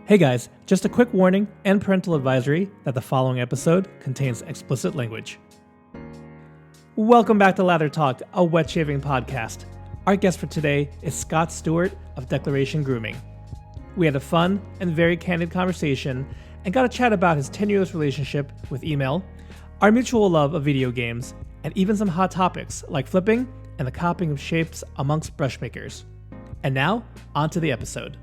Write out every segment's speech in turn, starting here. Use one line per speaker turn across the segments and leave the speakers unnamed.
Hey guys, just a quick warning and parental advisory that the following episode contains explicit language. Welcome back to Lather Talk, a wet shaving podcast. Our guest for today is Scott Stewart of Declaration Grooming. We had a fun and very candid conversation and got to chat about his tenuous relationship with email, our mutual love of video games, and even some hot topics like flipping and the copying of shapes amongst brush makers. And now, on to the episode.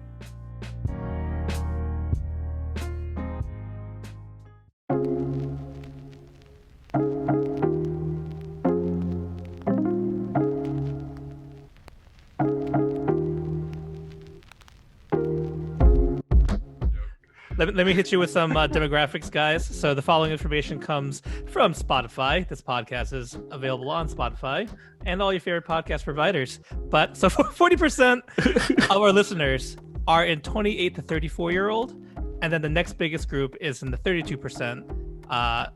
Let me hit you with some demographics, guys. So the following information comes from Spotify. This podcast is available on Spotify and all your favorite podcast providers. But so 40% of our listeners are in 28 to 34-year-old. And then the next biggest group is in the 32%. At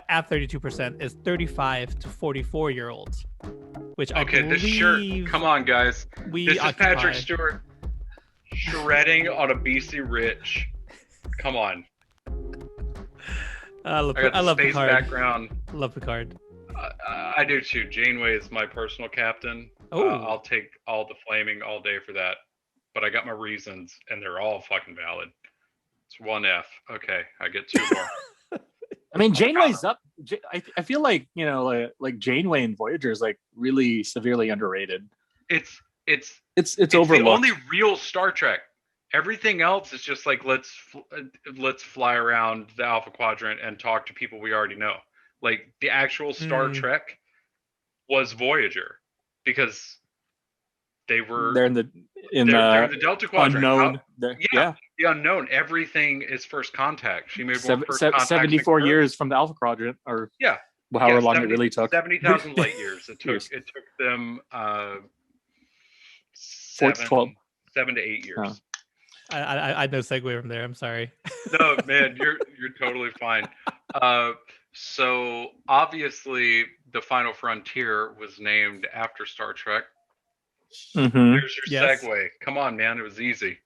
32% is 35 to 44-year-olds. Which I believe
this shirt. Come on, guys. This is Patrick Stewart shredding on a BC Rich. Come on.
I love
space
Picard.
Background.
Love Picard.
I do too. Janeway is my personal captain. I'll take all the flaming all day for that. But I got my reasons, and they're all fucking valid. It's 1F. Okay, I get 2 more.
I mean, Janeway's up. I feel like, like Janeway and Voyager is like really severely underrated.
It's
overlooked.
The only real Star Trek. Everything else is just like let's fly around the Alpha Quadrant and talk to people we already know. Like the actual Star Trek was Voyager because they're in the Delta Quadrant.
Unknown.
The unknown. Everything is first contact. She made first contact
74 years from the Alpha Quadrant, or however long it really took.
70,000 light years. It took them 7 to 8 years.
Oh. I no segue from there. I'm sorry.
No, man, you're totally fine. So obviously, the Final Frontier was named after Star Trek.
Mm-hmm.
There's your segue. Come on, man, it was easy.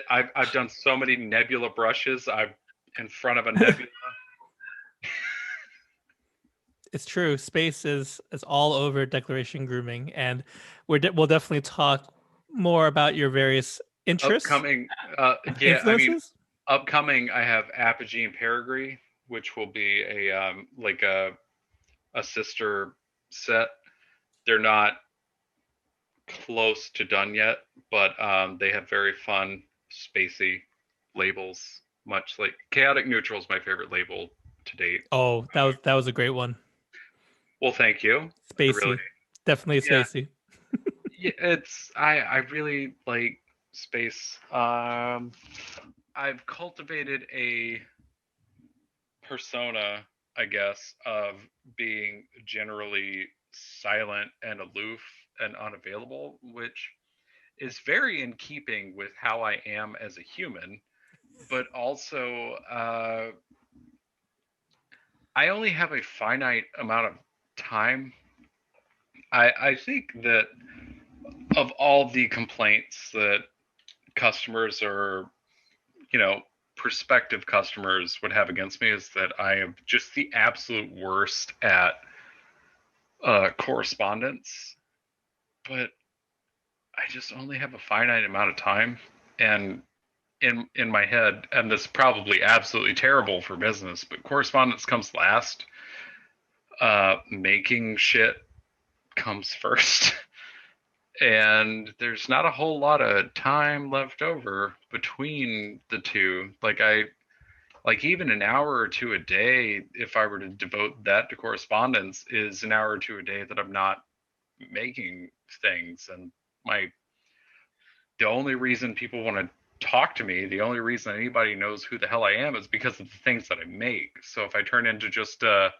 I've done so many nebula brushes. I'm in front of a nebula.
It's true. Space is all over Declaration Grooming, and we'll definitely talk more about your various interests.
Upcoming, upcoming. I have Apogee and Perigee, which will be a sister set. They're not close to done yet, but they have very fun, spacey labels. Much like Chaotic Neutral is my favorite label to date.
Oh, that was a great one.
Well, thank you.
Spacey, definitely spacey.
Yeah, I really like space. I've cultivated a persona, I guess, of being generally silent and aloof and unavailable, which is very in keeping with how I am as a human, but also I only have a finite amount of time. I think that of all the complaints that customers or prospective customers would have against me is that I am just the absolute worst at correspondence, but I just only have a finite amount of time, and in my head, and this is probably absolutely terrible for business, but correspondence comes last. Making shit comes first. And there's not a whole lot of time left over between the two. Like even an hour or two a day, if I were to devote that to correspondence, is an hour or two a day that I'm not making things. And the only reason people want to talk to me, the only reason anybody knows who the hell I am is because of the things that I make. So if I turn into just if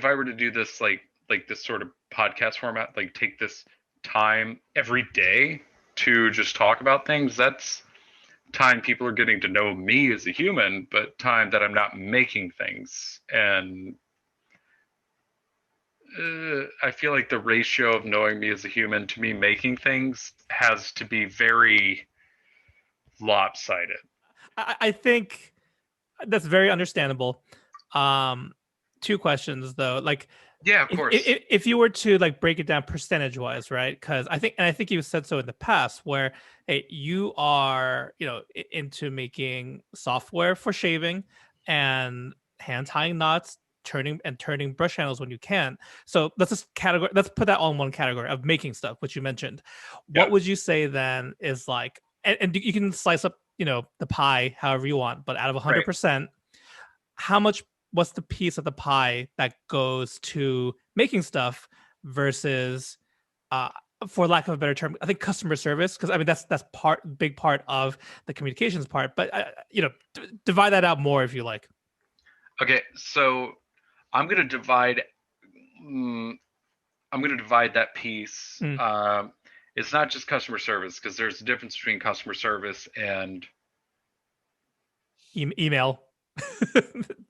I were to do this like this sort of podcast format, like take this time every day to just talk about things, that's time people are getting to know me as a human, but time that I'm not making things. And I feel like the ratio of knowing me as a human to me making things has to be very, lopsided.
I think that's very understandable. Two questions though. Like,
Yeah, of course.
if you were to like break it down percentage wise, right? Because I think you said so in the past, where hey, you are into making software for shaving and hand tying knots, turning brush handles when you can. So let's put that all in one category of making stuff, which you mentioned. What
Yeah.
would you say then is like, and you can slice up the pie however you want, but out of 100%, how much, what's the piece of the pie that goes to making stuff versus uh for lack of a better term, I think customer service, because I mean that's big part of the communications part, but divide that out more if you like.
Okay, so I'm gonna divide that piece. It's not just customer service, because there's a difference between customer service and
Email.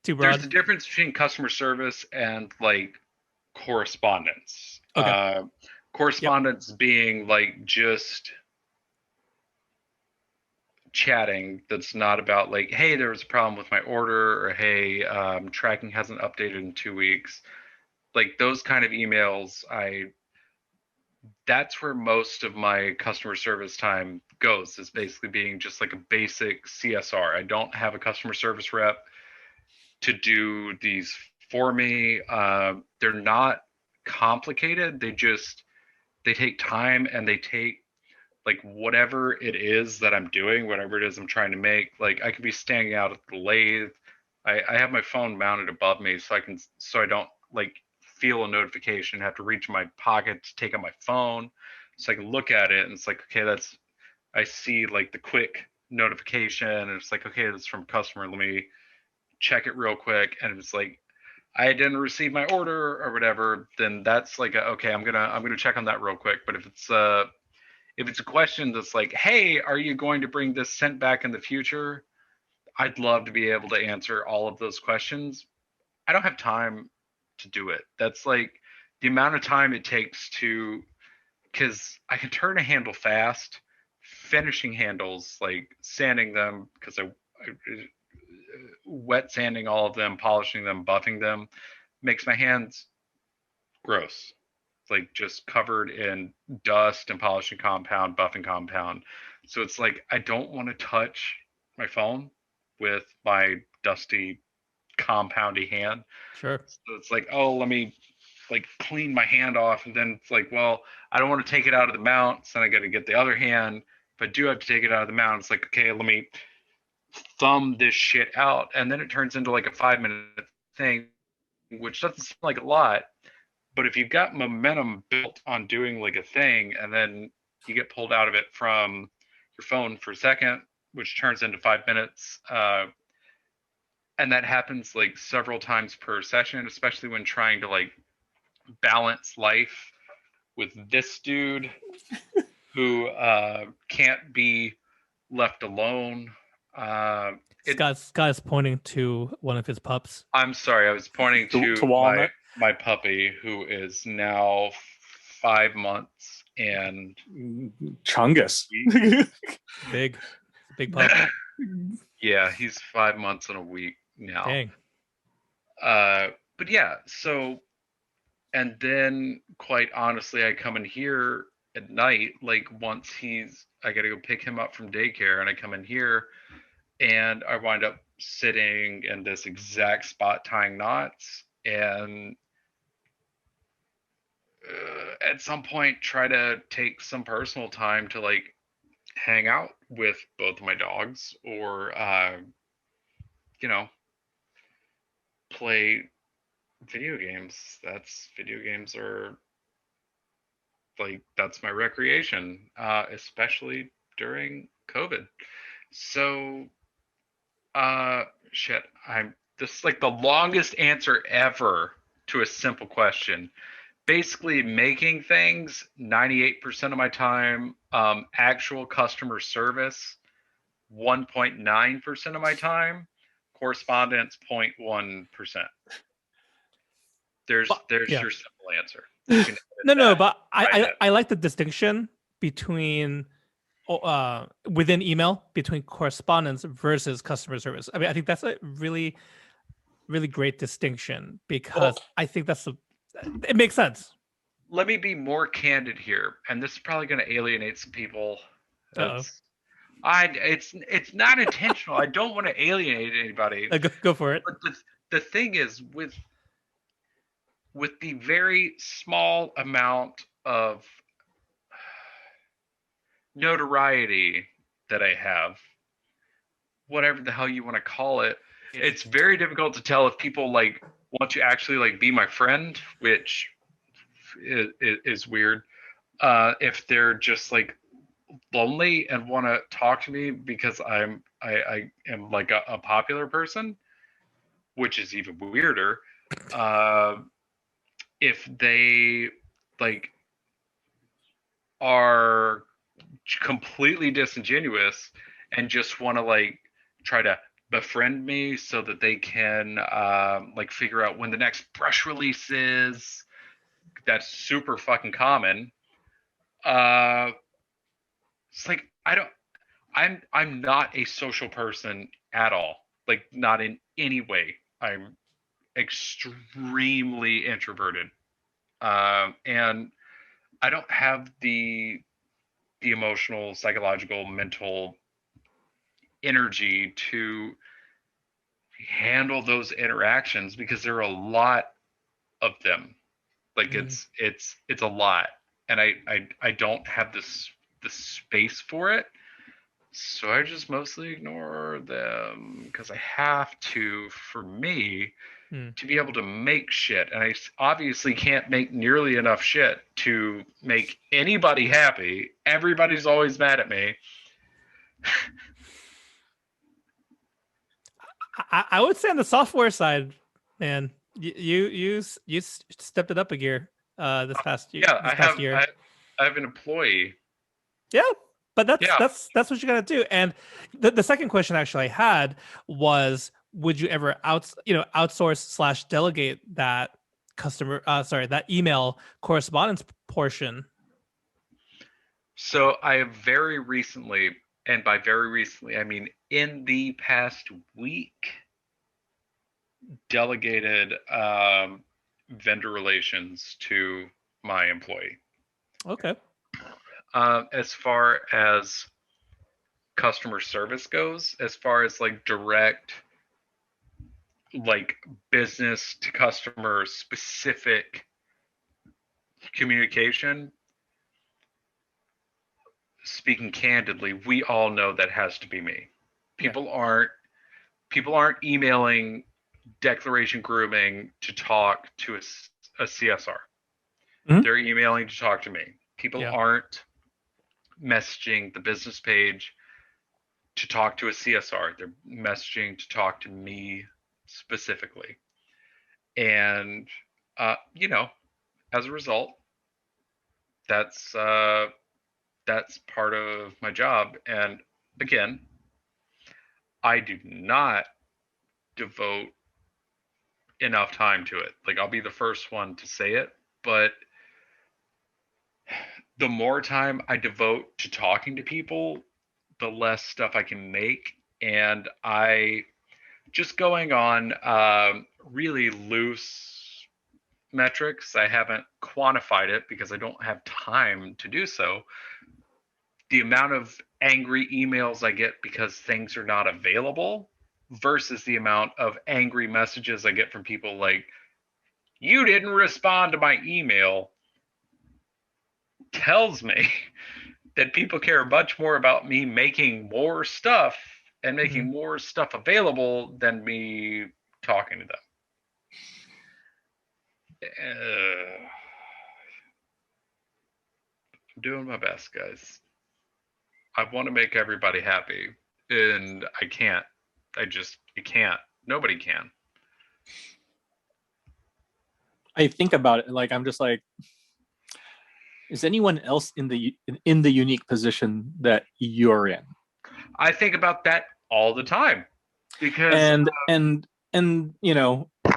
Too broad.
There's a difference between customer service and like correspondence.
Okay.
Correspondence being like just chatting that's not about like, hey, there was a problem with my order, or hey, tracking hasn't updated in 2 weeks. Like those kind of emails, that's where most of my customer service time goes, is basically being just like a basic CSR. I don't have a customer service rep to do these for me. They're not complicated. They take time, and they take like whatever it is that I'm doing, whatever it is I'm trying to make. Like I could be standing out at the lathe. I have my phone mounted above me so I don't like feel a notification, have to reach my pocket to take out my phone so I can look at it, and it's like, okay, I see like the quick notification, and it's like, okay, that's from a customer. Let me check it real quick. And if it's like I didn't receive my order or whatever, then that's like okay, I'm gonna check on that real quick. But if it's a question that's like, hey, are you going to bring this sent back in the future? I'd love to be able to answer all of those questions. I don't have time to do it. That's like the amount of time it takes to, because I can turn a handle fast, finishing handles, like sanding them, because I wet sanding all of them, polishing them, buffing them, makes my hands gross. It's like just covered in dust and polishing compound, buffing compound. So it's like I don't want to touch my phone with my dusty, compoundy hand.
Sure.
So it's like, oh, let me like clean my hand off, and then it's like, well, I don't want to take it out of the mount, so then I got to get the other hand. If I do have to take it out of the mount, it's like, okay, let me thumb this shit out, and then it turns into like a 5-minute thing, which doesn't seem like a lot, but if you've got momentum built on doing like a thing, and then you get pulled out of it from your phone for a second, which turns into 5 minutes, and that happens like several times per session, especially when trying to like balance life with this dude who can't be left alone.
Scott is pointing to one of his pups.
I'm sorry, I was pointing to
Walnut.
my puppy, who is now 5 months and
Chungus.
Big pup.
Yeah, he's 5 months and a week now.
Dang.
But yeah, so, and then quite honestly, I come in here at night, like once I gotta go pick him up from daycare, and I come in here and I wind up sitting in this exact spot tying knots, and at some point try to take some personal time to like hang out with both of my dogs, or play video games. Video games are like, that's my recreation, especially during COVID. So shit, this is like the longest answer ever to a simple question. Basically making things 98% of my time, actual customer service 1.9% of my time, correspondence 0.1%. There's your simple answer.
No, but I like the distinction between within email between correspondence versus customer service. I mean, I think that's a really, really great distinction because I think it makes sense.
Let me be more candid here, and this is probably going to alienate some people. It's not intentional. I don't want to alienate anybody.
Go for it.
But the thing is, with the very small amount of notoriety that I have, whatever the hell you want to call it, it's very difficult to tell if people like want to actually like be my friend, which is weird. If they're just like lonely and want to talk to me because I am like a popular person, which is even weirder. If they like are completely disingenuous and just want to like try to befriend me so that they can like figure out when the next brush release is. That's super fucking common. It's like I'm not a social person at all. Like not in any way. I'm extremely introverted. And I don't have the emotional, psychological, mental energy to handle those interactions because there are a lot of them. Like it's a lot, and I don't have the space for it, so I just mostly ignore them because I have to, for me, to be able to make shit, and I obviously can't make nearly enough shit to make anybody happy. Everybody's always mad at me.
I would say on the software side, man, you stepped it up a gear this past year.
Yeah, I have an employee.
Yeah, but that's what you gotta do. And the second question actually I had was, would you ever outsource / delegate that that email correspondence portion?
So I have very recently, and by very recently I mean in the past week, delegated vendor relations to my employee.
Okay.
As far as customer service goes, as far as like direct, like business to customer specific communication, speaking candidly, we all know that has to be me. People aren't emailing declaration grooming to talk to a CSR. They're emailing to talk to me. People aren't messaging the business page to talk to a CSR. They're messaging to talk to me specifically. And as a result, that's part of my job. And again, I do not devote enough time to it. Like, I'll be the first one to say it, but the more time I devote to talking to people, the less stuff I can make. And I just going on really loose metrics. I haven't quantified it because I don't have time to do so. The amount of angry emails I get because things are not available versus the amount of angry messages I get from people like, you didn't respond to my email, tells me that people care much more about me making more stuff and making more stuff available than me talking to them. I'm doing my best, guys. I want to make everybody happy, and I can't. I can't. Nobody can.
I think about it, like I'm just like, is anyone else in the unique position that you're in?
I think about that all the time, because
and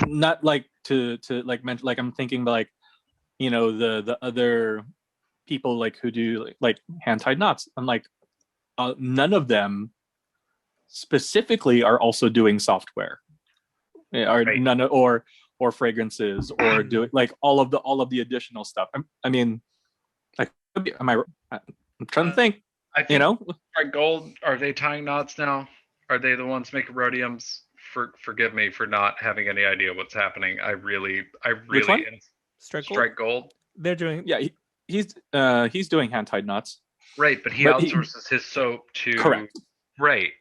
not like to like mention, like I'm thinking like, the other people like who do like hand tied knots. I'm like, none of them specifically are also doing software, or
Right.
none or fragrances, or doing like all of the additional stuff. I mean, like, am I? I'm trying to think.
I think,
You know,
Strike Gold, are they tying knots now? Are they the ones making rhodiums? Forgive me for not having any idea what's happening. I really
which one?
Strike Gold.
Strike Gold.
They're doing.
Yeah, he's doing hand tied knots.
Right, but he
But
outsources his soap to.
Correct.
Right.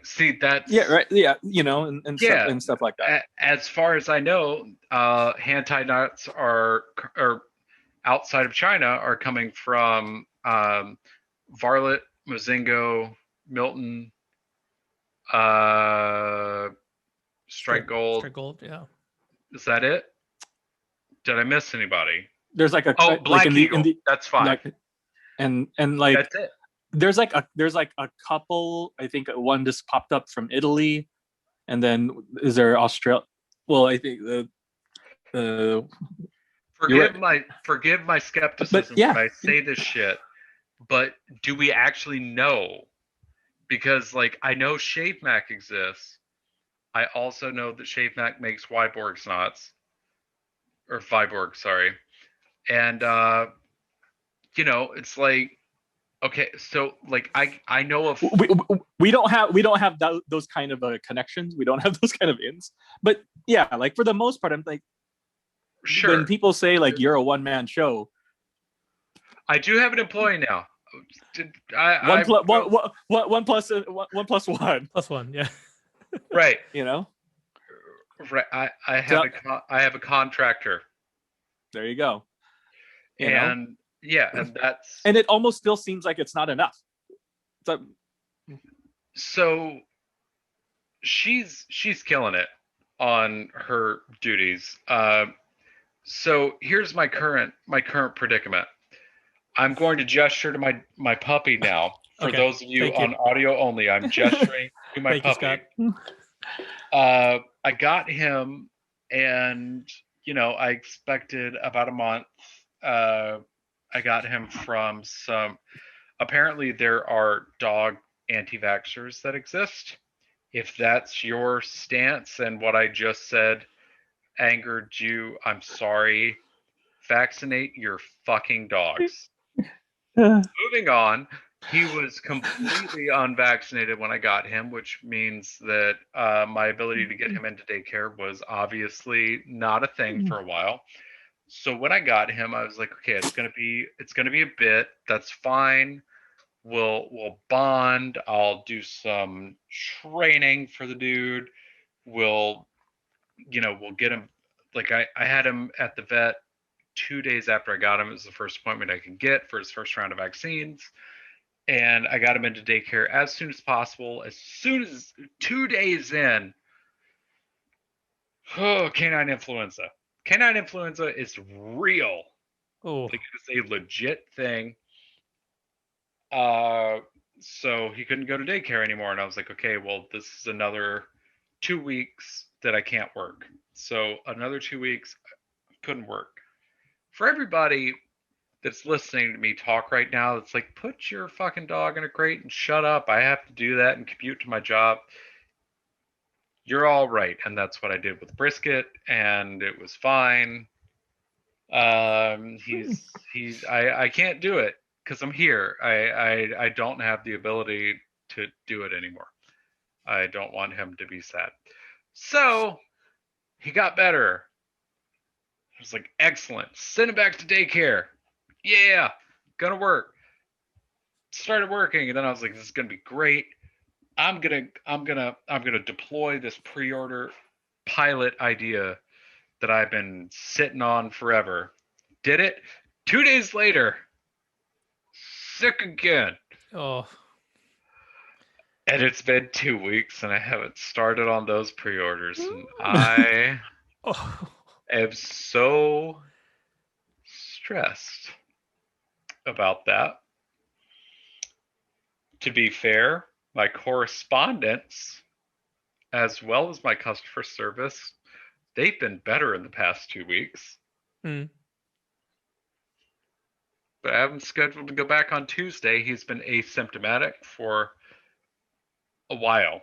See, that's.
Yeah, right. Yeah, and
Yeah.
stuff like that.
As far as I know, hand tied knots are outside of China are coming from Varlet, Mozingo, Milton, Strike Gold.
Strike Gold. Yeah.
Is that it? Did I miss anybody?
There's like a
Black
like
Eagle. That's fine.
Like, and like
that's it.
There's like a couple. I think one just popped up from Italy, and then is there Australia? Well, I think
forgive my skepticism when I say this shit, but do we actually know? Because like I know Shave Mac exists. I also know that Shave Mac makes Viborg knots, or Viborg, sorry, and it's like, okay, so like I know of
we don't have those kind of connections. We don't have those kind of ins. But yeah, like for the most part, I'm like,
sure.
When people say like you're a one-man show,
I do have an employee now.
One plus one.
Plus one, yeah.
Right.
Right.
I have a contractor.
There you go.
And that's,
and it almost still seems like it's not enough.
So she's killing it on her duties. So here's my current predicament. I'm going to gesture to my puppy now. For those of you on audio only, I'm gesturing to my puppy. I got him, and I expected about a month. I got him from some. Apparently, there are dog anti-vaxxers that exist. If that's your stance and what I just said angered you, I'm sorry. Vaccinate your fucking dogs. Moving on. He was completely unvaccinated when I got him, which means that my ability to get him into daycare was obviously not a thing for a while. So when I got him, I was like, okay, it's gonna be a bit. That's fine. We'll bond. I'll do some training for the dude. We'll get him. Like I had him at the vet 2 days after I got him. It was the first appointment I could get for his first round of vaccines. And I got him into daycare as soon as possible. As soon as 2 days in, canine influenza. Canine influenza is real.
Oh,
like it's a legit thing. So he couldn't go to daycare anymore, and I was like, okay, well, this is another 2 weeks that I can't work. So another 2 weeks couldn't work. For everybody that's listening to me talk right now, it's like, put your fucking dog in a crate and shut up. I have to do that and commute to my job. You're all right, and that's what I did with Brisket, and it was fine. I can't do it because I'm here. I don't have the ability to do it anymore. I don't want him to be sad. So he got better. I was like, excellent. Send him back to daycare. Yeah, gonna work. Started working, and then I was like, this is gonna be great. I'm gonna deploy this pre-order pilot idea that I've been sitting on forever. Did it. 2 days later, sick again.
Oh.
And it's been 2 weeks, and I haven't started on those pre-orders. And I am so stressed about that. To be fair, my correspondence, as well as my customer service, they've been better in the past 2 weeks.
Mm.
but I have him scheduled to go back on Tuesday. He's been asymptomatic for a while.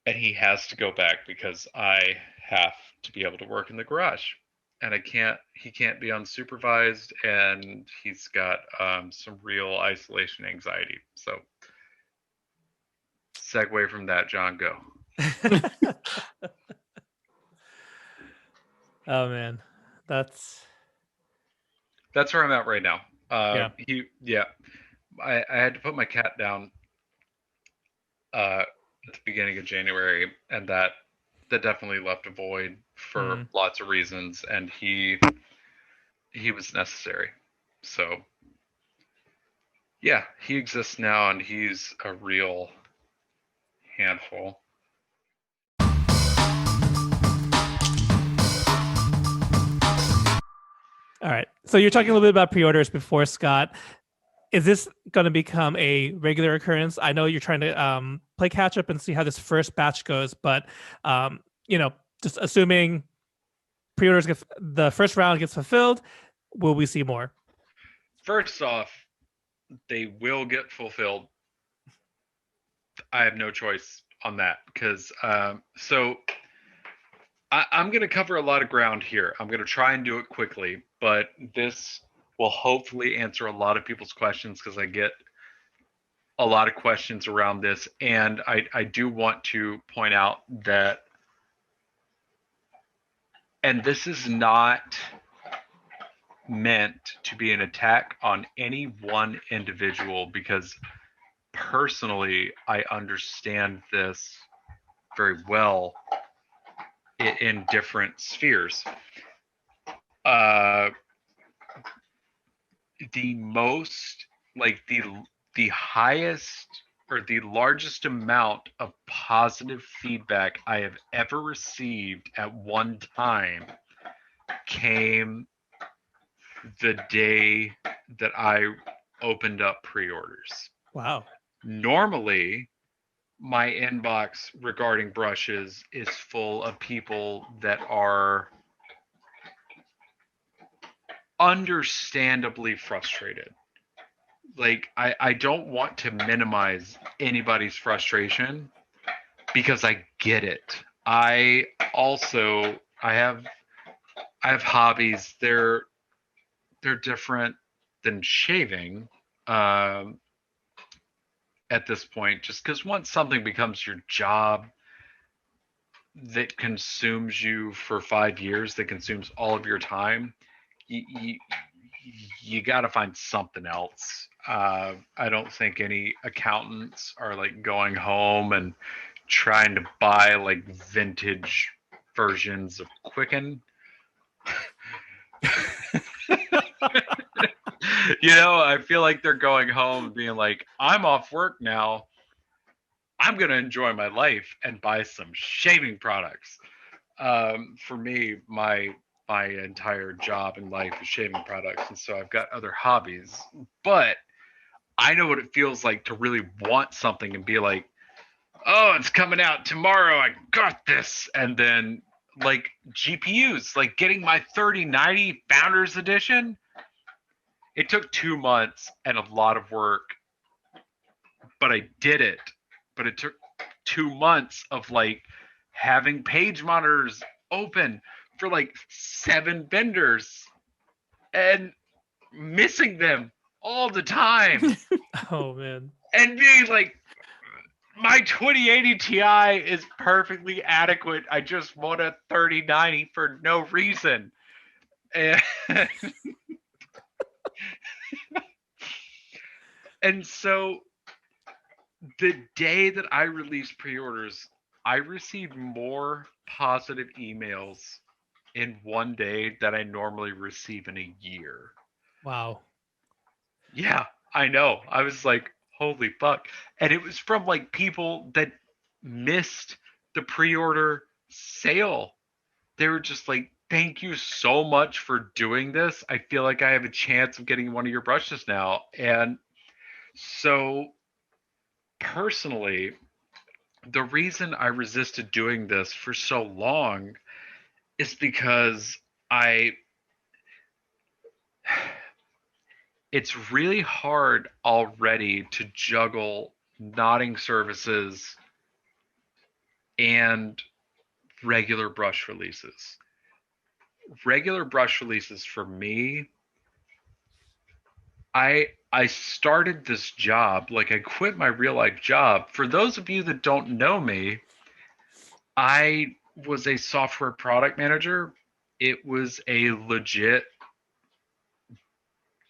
And he has to go back because I have to be able to work in the garage. And he can't be unsupervised, and he's got some real isolation anxiety. So, segue from that, John, go.
Oh man, that's
where I'm at right now.
Yeah.
I had to put my cat down at the beginning of January, and that definitely left a void for lots of reasons, and he was necessary. So yeah, he exists now, and he's a real handful.
All right. So you're talking a little bit about pre-orders before, Scott. Is this going to become a regular occurrence? I know you're trying to play catch up and see how this first batch goes, but just assuming pre-orders the first round gets fulfilled, will we see more?
First off, they will get fulfilled. I have no choice on that because so I'm going to cover a lot of ground here. I'm going to try and do it quickly, but this will hopefully answer a lot of people's questions because I get a lot of questions around this. And I do want to point out that, and this is not meant to be an attack on any one individual, because personally, I understand this very well in different spheres. The most, like the highest or the largest amount of positive feedback I have ever received at one time came the day that I opened up pre-orders.
Wow.
Normally, my inbox regarding brushes is full of people that are understandably frustrated. Like, I don't want to minimize anybody's frustration because I get it. I have hobbies. They're different than shaving at this point, just because once something becomes your job that consumes you for 5 years, that consumes all of your time, you got to find something else. I don't think any accountants are like going home and trying to buy like vintage versions of Quicken. I feel like they're going home being like, I'm off work now. I'm going to enjoy my life and buy some shaving products. For me, my entire job in life is shaving products, and so I've got other hobbies. But I know what it feels like to really want something and be like, oh, it's coming out tomorrow. I got this. And then like GPUs, like getting my 3090 Founders Edition. It took 2 months and a lot of work, but I did it. But it took 2 months of like having page monitors open for like 7 vendors and missing them all the time.
Oh man.
And being like, my 2080 Ti is perfectly adequate. I just want a 3090 for no reason. And and so the day that I released pre-orders, I received more positive emails in one day than I normally receive in a year.
Wow.
Yeah, I know. I was like, holy fuck. And it was from like people that missed the pre-order sale. They were just like, thank you so much for doing this. I feel like I have a chance of getting one of your brushes now. And so personally, the reason I resisted doing this for so long is because it's really hard already to juggle knotting services and regular brush releases. Regular brush releases for me, I started this job, like I quit my real life job. For those of you that don't know me, I was a software product manager. It was a legit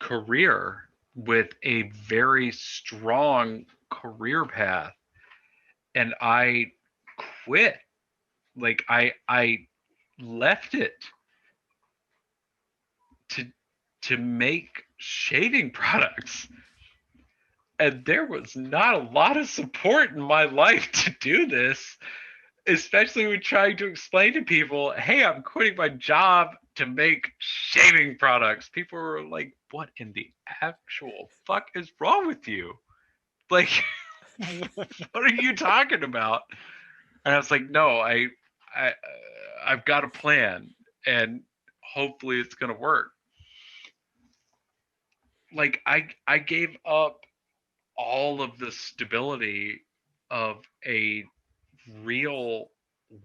career with a very strong career path, and I quit. Like I left it to make shaving products. And there was not a lot of support in my life to do this, especially when trying to explain to people, hey, I'm quitting my job to make shaving products. People were like, what in the actual fuck is wrong with you? Like, what are you talking about? And I was like, no, I, I've got a plan, and hopefully it's gonna work. Like, I gave up all of the stability of a real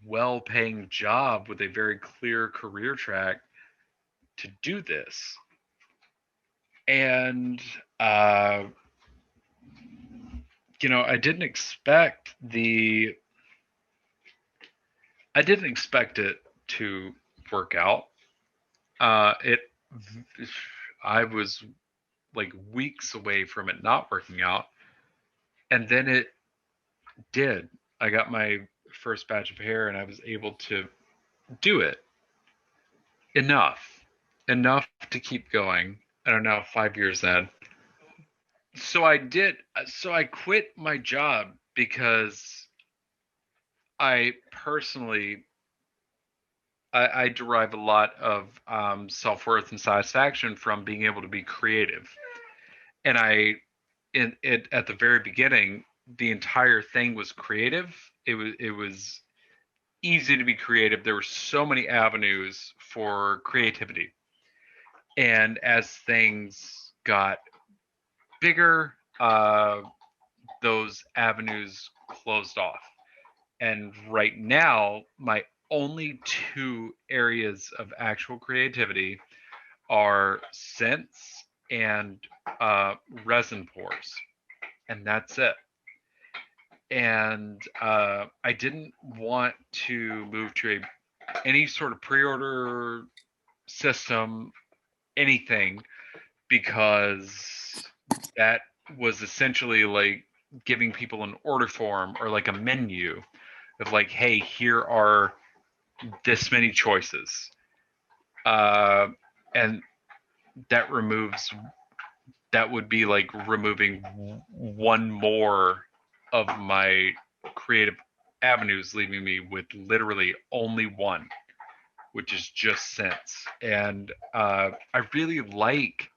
well-paying job with a very clear career track to do this. And I didn't expect it to work out. It I was like weeks away from it not working out, and then it did. I got my first batch of hair, and I was able to do it enough to keep going. I don't know, 5 years in. So I did. So I quit my job because I personally, I derive a lot of self-worth and satisfaction from being able to be creative. And at the very beginning, the entire thing was creative. It was easy to be creative. There were so many avenues for creativity. And as things got bigger, those avenues closed off. And right now, my only two areas of actual creativity are scents and resin pours, and that's it. And I didn't want to move to any sort of pre-order system, anything, because that was essentially like giving people an order form or like a menu of like, hey, here are this many choices. And that removes, that would be like removing one more of my creative avenues, leaving me with literally only one, which is just scents. And I really like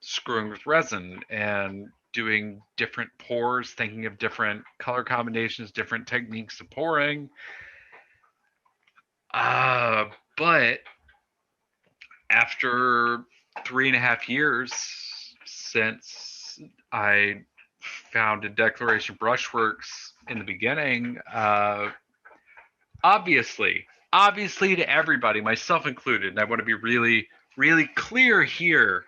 screwing with resin and doing different pours, thinking of different color combinations, different techniques of pouring. But after 3.5 years since I founded Declaration Brushworks in the beginning, obviously to everybody, myself included, and I want to be really, really clear here,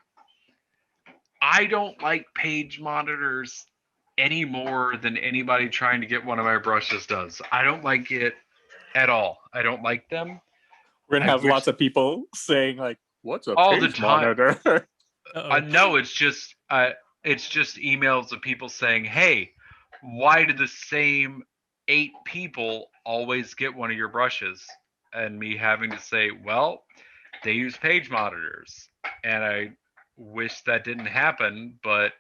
I don't like page monitors any more than anybody trying to get one of my brushes does. I don't like it at all. I don't like them.
We're gonna
I
have
wish
lots of people saying like, "What's a
all the
page
time.
monitor?"
No, it's just emails of people saying, "Hey, why do the same 8 people always get one of your brushes?" And me having to say, "Well, they use page monitors," and I wish that didn't happen, but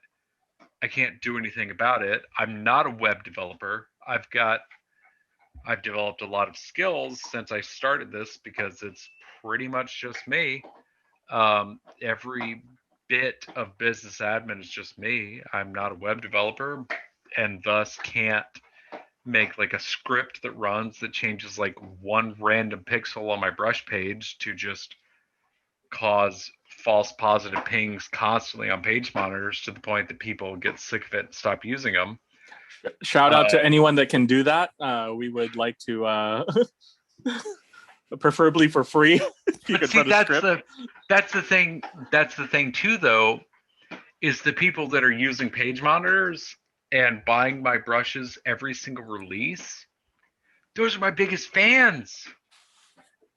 I can't do anything about it. I'm not a web developer. I've developed a lot of skills since I started this because it's pretty much just me. Every bit of business admin is just me. I'm not a web developer, and thus can't make like a script that runs that changes like one random pixel on my brush page to just cause false positive pings constantly on page monitors to the point that people get sick of it and stop using them.
Shout out to anyone that can do that. We would like to, preferably for free. You could run a script.
That's the thing. That's the thing too, though, is the people that are using page monitors and buying my brushes every single release. Those are my biggest fans.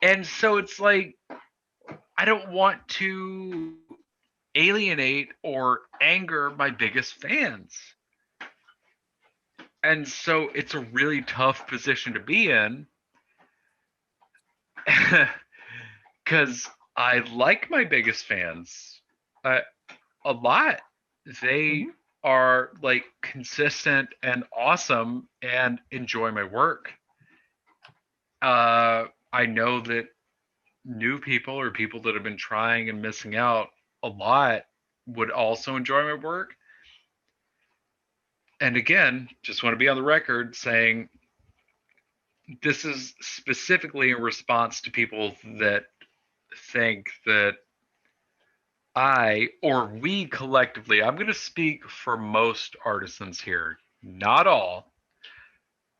And so it's like, I don't want to alienate or anger my biggest fans. And so it's a really tough position to be in because I like my biggest fans a lot. They are like consistent and awesome and enjoy my work. I know that new people or people that have been trying and missing out a lot would also enjoy my work. And again, just want to be on the record saying this is specifically in response to people that think that I or we collectively, I'm going to speak for most artisans here, not all,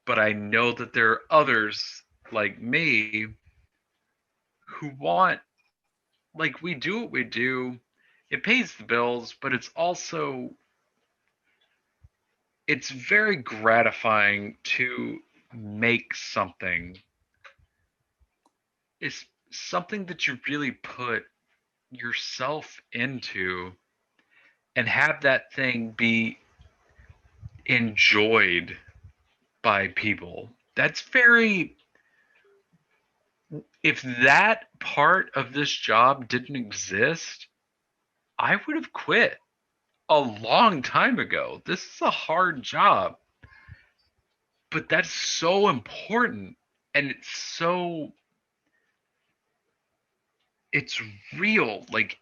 but I know that there are others like me who want, like, we do what we do. It pays the bills, but it's very gratifying to make something. It's something that you really put yourself into and have that thing be enjoyed by people. That's very, if that part of this job didn't exist, I would have quit a long time ago. This is a hard job, but that's so important, and it's real. Like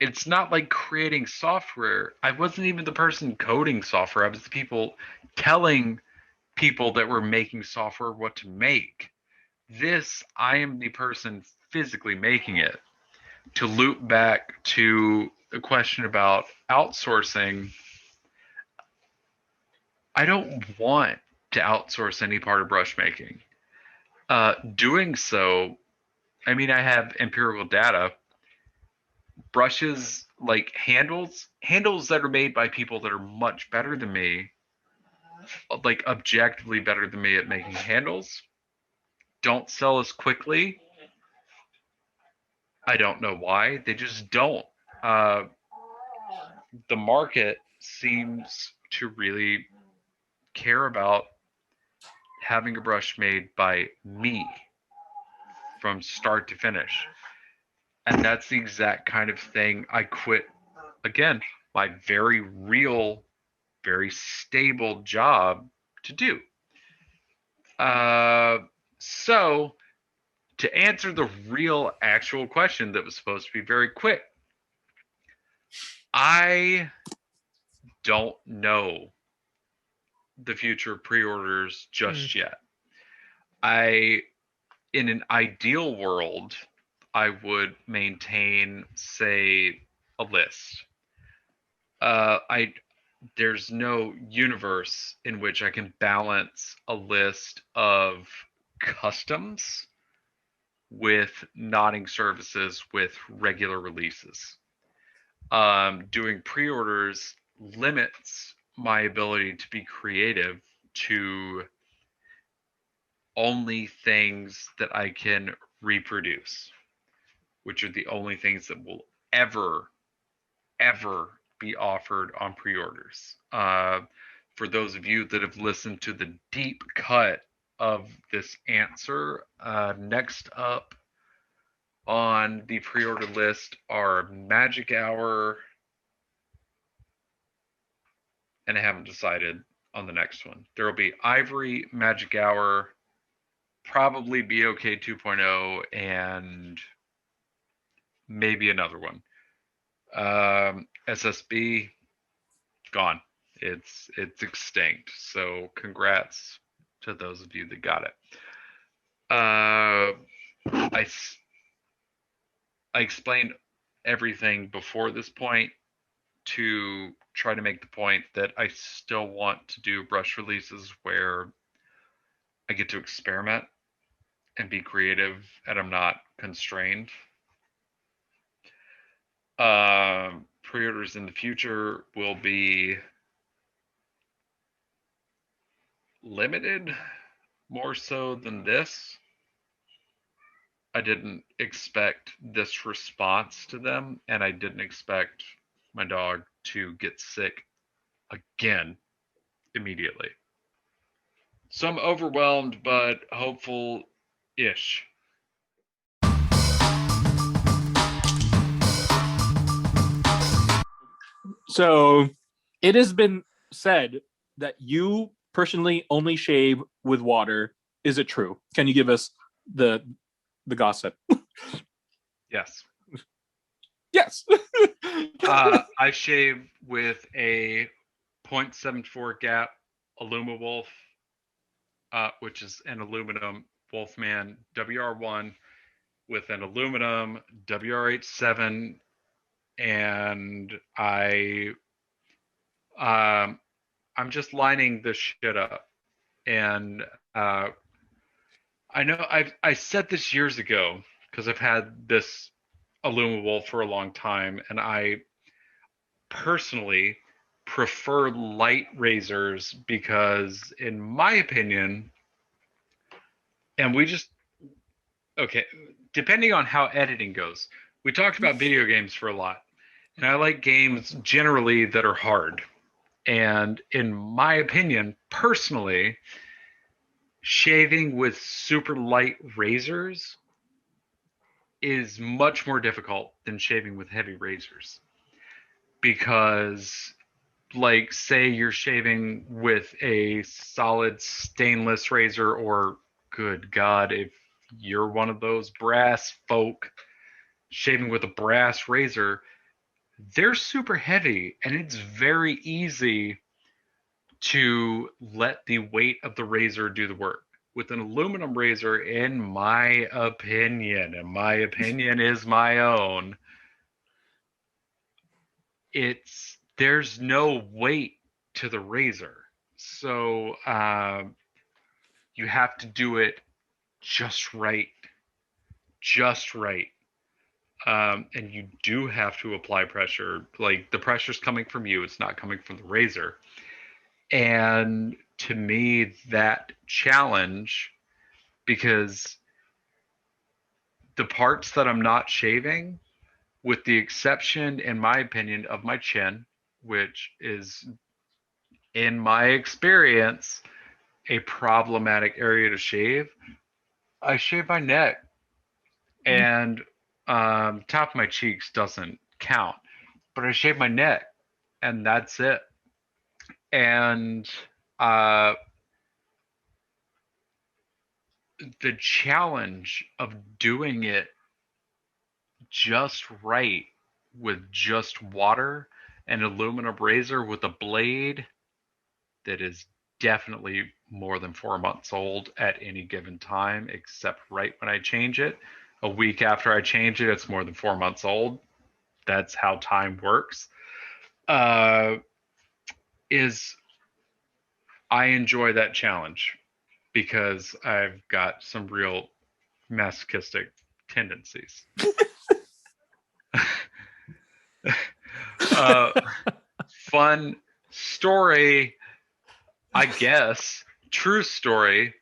it's not like creating software. I wasn't even the person coding software. I was the people telling people that were making software what to make. This, I am the person physically making it. To loop back to the question about outsourcing, I don't want to outsource any part of brush making. Doing so, I mean, I have empirical data. Brushes, like handles that are made by people that are much better than me, like objectively better than me at making handles, don't sell as quickly. I don't know why. They just don't. The market seems to really care about having a brush made by me from start to finish. And that's the exact kind of thing I quit, again, my very real, very stable job to do. So, to answer the real, actual question that was supposed to be very quick, I don't know the future of pre-orders just yet. In an ideal world, I would maintain, say, a list. There's no universe in which I can balance a list of customs with nodding services with regular releases. Doing pre-orders limits my ability to be creative to only things that I can reproduce, which are the only things that will ever be offered on pre-orders. For those of you that have listened to the deep cut of this answer, next up on the pre-order list are Magic Hour, and I haven't decided on the next one. There will be Ivory, Magic Hour, probably BOK 2.0, and maybe another one. SSB, gone. It's extinct. So congrats to those of you that got it. I explained everything before this point to try to make the point that I still want to do brush releases where I get to experiment and be creative and I'm not constrained. Pre-orders in the future will be limited more so than this. I didn't expect this response to them, and I didn't expect my dog to get sick again immediately. So I'm overwhelmed, but hopeful-ish.
So it has been said that you personally only shave with water. Is it true? Can you give us the gossip?
Yes.
Yes.
I shave with a 0.74 gap Wolf, which is an aluminum Wolfman WR1 with an aluminum WR87, and I'm just lining this shit up. And I know I said this years ago because I've had this Wolf for a long time, and I personally prefer light razors because, in my opinion, and we just okay, depending on how editing goes, we talked about video games for a lot, and I like games generally that are hard. And in my opinion, personally, shaving with super light razors is much more difficult than shaving with heavy razors. Because, like, say you're shaving with a solid stainless razor, or good God, if you're one of those brass folk shaving with a brass razor, they're super heavy and it's very easy to let the weight of the razor do the work. With an aluminum razor, in my opinion, and my opinion is my own, there's no weight to the razor. So you have to do it just right. Just right. And you do have to apply pressure. Like, the pressure's coming from you, it's not coming from the razor. And to me, that challenge, because the parts that I'm not shaving, with the exception, in my opinion, of my chin, which is, in my experience, a problematic area to shave, I shave my neck, and top of my cheeks doesn't count, but I shave my neck, and that's it. And uh, the challenge of doing it just right with just water and aluminum razor with a blade that is definitely more than 4 months old at any given time, except right when I change it. A week after I change it, it's more than 4 months old. That's how time works. Is I enjoy that challenge because I've got some real masochistic tendencies. Fun story, I guess. True story.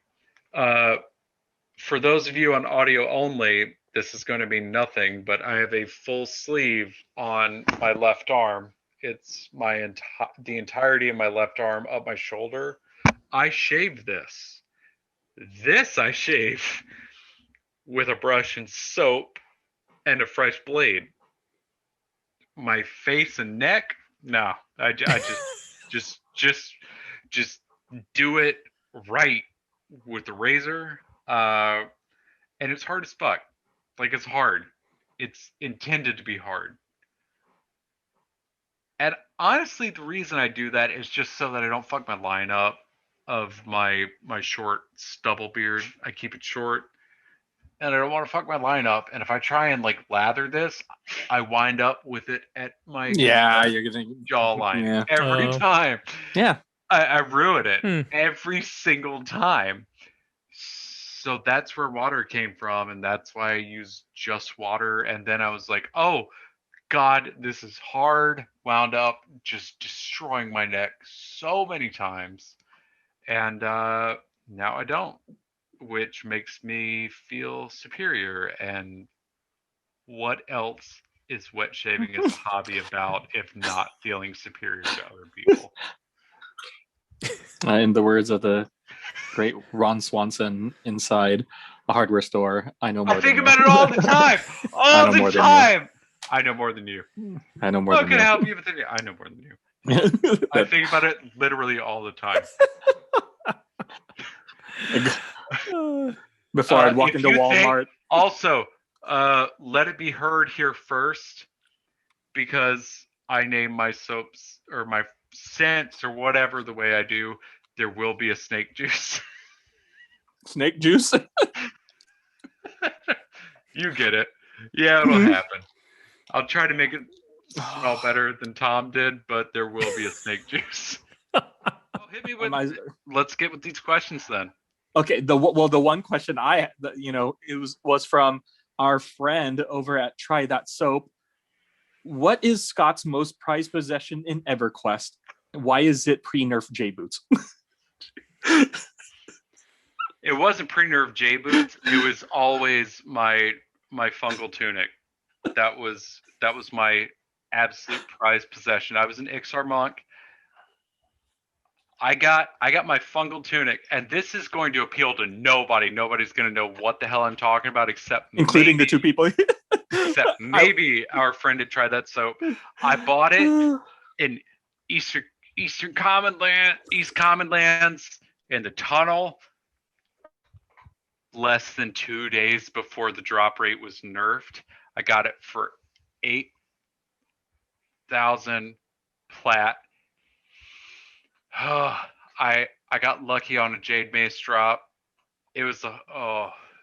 For those of you on audio only, this is going to be nothing, but I have a full sleeve on my left arm. It's the entirety of my left arm up my shoulder. I shave this. This I shave with a brush and soap and a fresh blade. My face and neck, no, I just do it right with the razor. And it's hard as fuck. Like, it's hard. It's intended to be hard. And honestly, the reason I do that is just so that I don't fuck my line up of my short stubble beard. I keep it short, and I don't want to fuck my line up. And if I try and like lather this, I wind up with it at my
you're gonna
jawline every
Oh.
time.
Yeah.
I ruin it
Hmm.
every single time. So that's where water came from, and that's why I used just water. And then I was like, oh God, this is hard. Wound up just destroying my neck so many times. And now I don't, which makes me feel superior. And what else is wet shaving as a hobby about if not feeling superior to other people?
In the words of the great Ron Swanson inside a hardware store, I know more
I
than
think
you.
about it all the time. All
know
the
more than you.
time. I know more than you.
I know more
What
than
can
you.
help you with it? I know more than you. I think about it literally all the time.
Before I'd walk
If
into
you think-
Walmart.
Also, let it be heard here first, because I name my soaps or my scents or whatever the way I do. There will be a snake juice.
Snake juice.
You get it. Yeah, it'll happen. I'll try to make it smell better than Tom did, but there will be a snake juice. Well, hit me with. Let's get with these questions then.
Okay. The one question it was from our friend over at Try That Soap. What is Scott's most prized possession in EverQuest? Why is it pre-nerf J boots?
It wasn't pre-nerf J boots. It was always my fungal tunic. That was my absolute prized possession. I was an Ixar monk. I got my fungal tunic, and this is going to appeal to nobody. Nobody's going to know what the hell I'm talking about,
Including the two people.
Except maybe our friend had tried that soap. I bought it in East Commonlands in the tunnel less than 2 days before the drop rate was nerfed. I got it for 8,000 plat. I got lucky on a Jade Mace drop. It was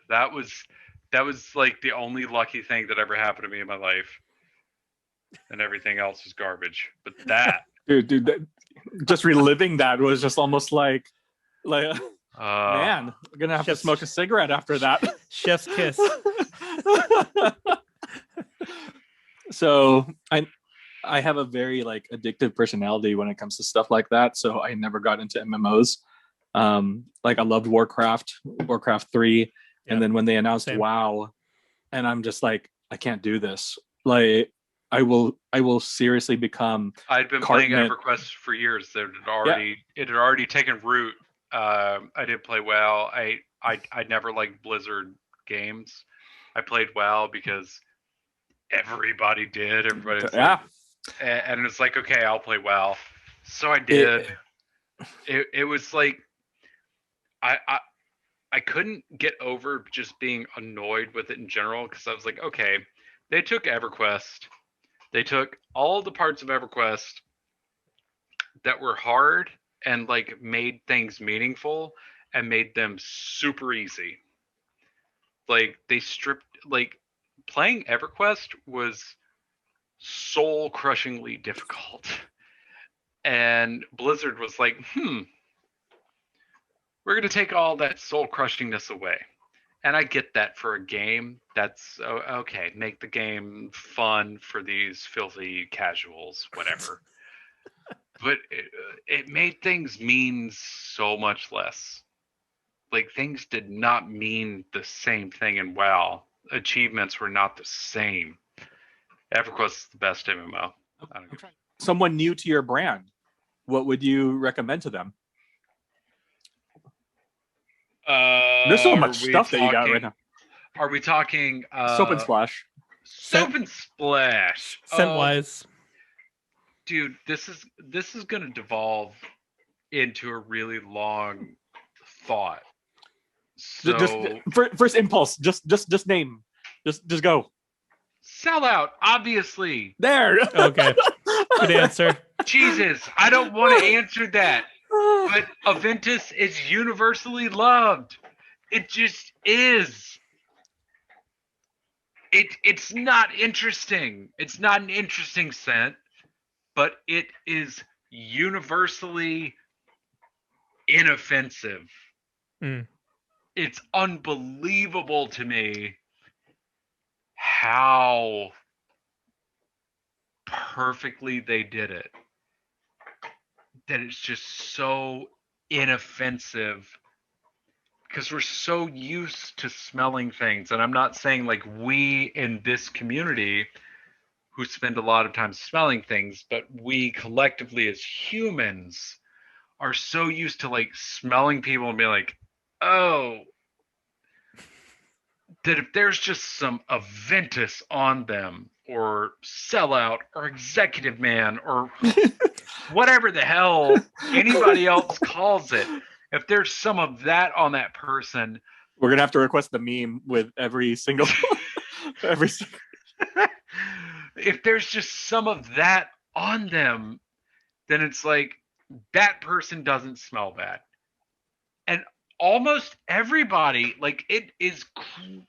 that was like the only lucky thing that ever happened to me in my life. And everything else was garbage. But that
dude, just reliving that was just almost like man, we're gonna have to smoke a cigarette after that.
Chef's kiss.
So I have a very like addictive personality when it comes to stuff like that. So I never got into MMOs. Like I loved Warcraft 3, and then when they announced WoW, and I'm just like, I can't do this. Like I will seriously become.
I'd been playing EverQuest for years. It had already taken root. I did play WoW. I never liked Blizzard games. I played WoW because everybody did. Everybody was like, and it's like, okay, I'll play WoW. So I did. It was like I couldn't get over just being annoyed with it in general, because I was like, okay, they took EverQuest. They took all the parts of EverQuest that were hard and like made things meaningful and made them super easy. Like they stripped, like playing EverQuest was soul crushingly difficult. And Blizzard was like, we're going to take all that soul crushingness away. And I get that for a game. That's okay. Make the game fun for these filthy casuals, whatever. But it made things mean so much less. Like things did not mean the same thing in WoW. Achievements were not the same. EverQuest is the best MMO.
Someone new to your brand, what would you recommend to them? There's so much stuff that you got right now.
Are we talking
Soap and Splash?
Soap and Splash.
Scent-wise.
Dude, this is going to devolve into a really long thought. So
just first impulse, just name. Just go.
Sell Out, obviously.
There.
Okay. Good answer.
Jesus, I don't want to answer that. But Aventus is universally loved. It just is. It's not interesting. It's not an interesting scent, but it is universally inoffensive.
Mm.
It's unbelievable to me how perfectly they did it. That it's just so inoffensive because we're so used to smelling things. And I'm not saying like we in this community who spend a lot of time smelling things, but we collectively as humans are so used to like smelling people and being like, oh, that if there's just some Aventus on them or sellout or executive man or whatever the hell anybody else calls it, if there's some of that on that person,
we're gonna have to request the meme with every single
if there's just some of that on them, then it's like that person doesn't smell bad. And almost everybody, like, it is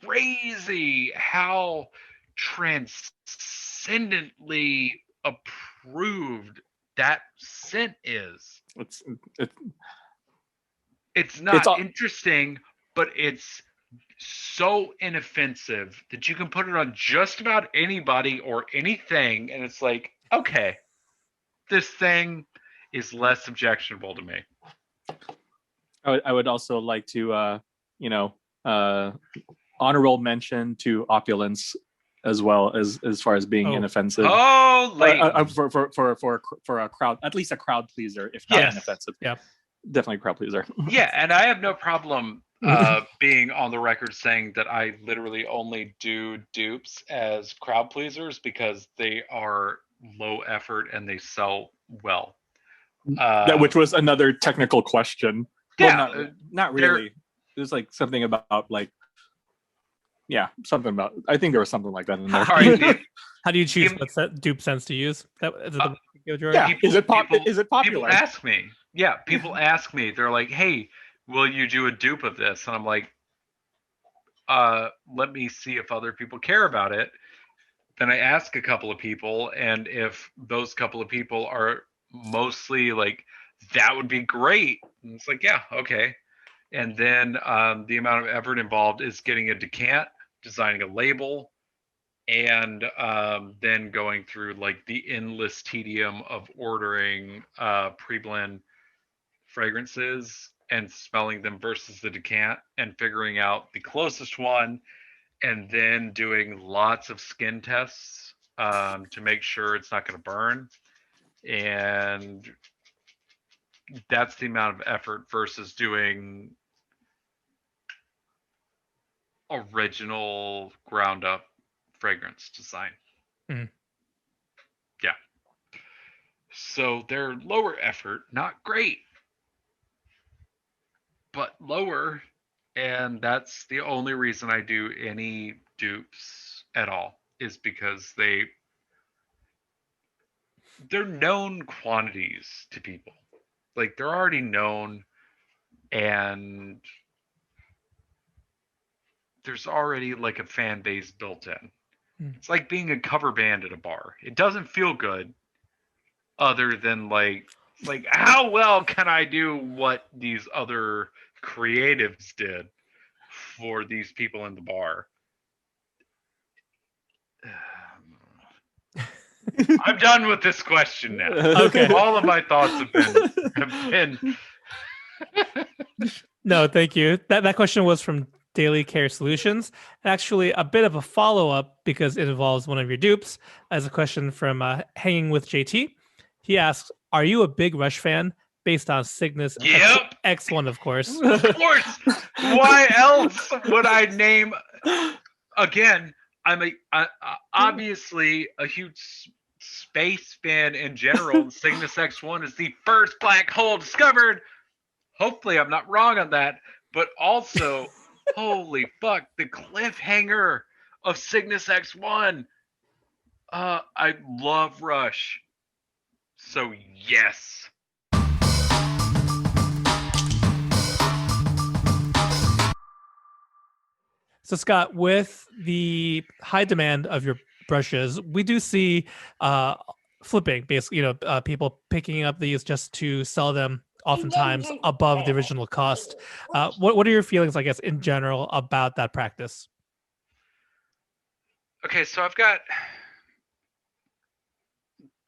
crazy how transcendently approved that scent is. It's not interesting, but it's so inoffensive that you can put it on just about anybody or anything, and it's like, okay, this thing is less objectionable to me.
I would also like to, honorable mention to opulence as well as far as being inoffensive.
Oh,
for a crowd, at least a crowd pleaser, if not inoffensive.
Yeah,
definitely a crowd pleaser.
Yeah, and I have no problem being on the record saying that I literally only do dupes as crowd pleasers because they are low effort and they sell well.
Which was another technical question.
Yeah,
well, not really. There's like something about like, something about. I think there was something like that in there.
How do you choose what dupe scents to use? Is
it popular?
People ask me. Yeah, people ask me. They're like, "Hey, will you do a dupe of this?" And I'm like, "Let me see if other people care about it." Then I ask a couple of people, and if those couple of people are mostly like, "That would be great," and it's like, "Yeah, okay." And then the amount of effort involved is getting a decant, designing a label, and then going through like the endless tedium of ordering pre-blend fragrances and smelling them versus the decant and figuring out the closest one, and then doing lots of skin tests to make sure it's not going to burn. And that's the amount of effort versus doing original ground up fragrance design.
Mm.
Yeah. So they're lower effort, not great, but lower. And that's the only reason I do any dupes at all, is because they're known quantities to people. Like, they're already known, and there's already like a fan base built in. It's like being a cover band at a bar. It doesn't feel good other than like how well can I do what these other creatives did for these people in the bar? I'm done with this question now.
Okay.
All of my thoughts have been
No, thank you. That question was from Daily Care Solutions. Actually, a bit of a follow-up because it involves one of your dupes. As a question from Hanging with JT. He asks, are you a big Rush fan based on Cygnus X1, of course?
Of course. Why else would I name... Again, I'm obviously a huge space fan in general. Cygnus X1 is the first black hole discovered. Hopefully I'm not wrong on that. But also, holy fuck, the cliffhanger of Cygnus X1. I love Rush. So yes.
So Scott, with the high demand of your brushes, we do see flipping, basically, people picking up these just to sell them oftentimes above the original cost. What are your feelings, I guess, in general about that practice?
Okay, so I've got,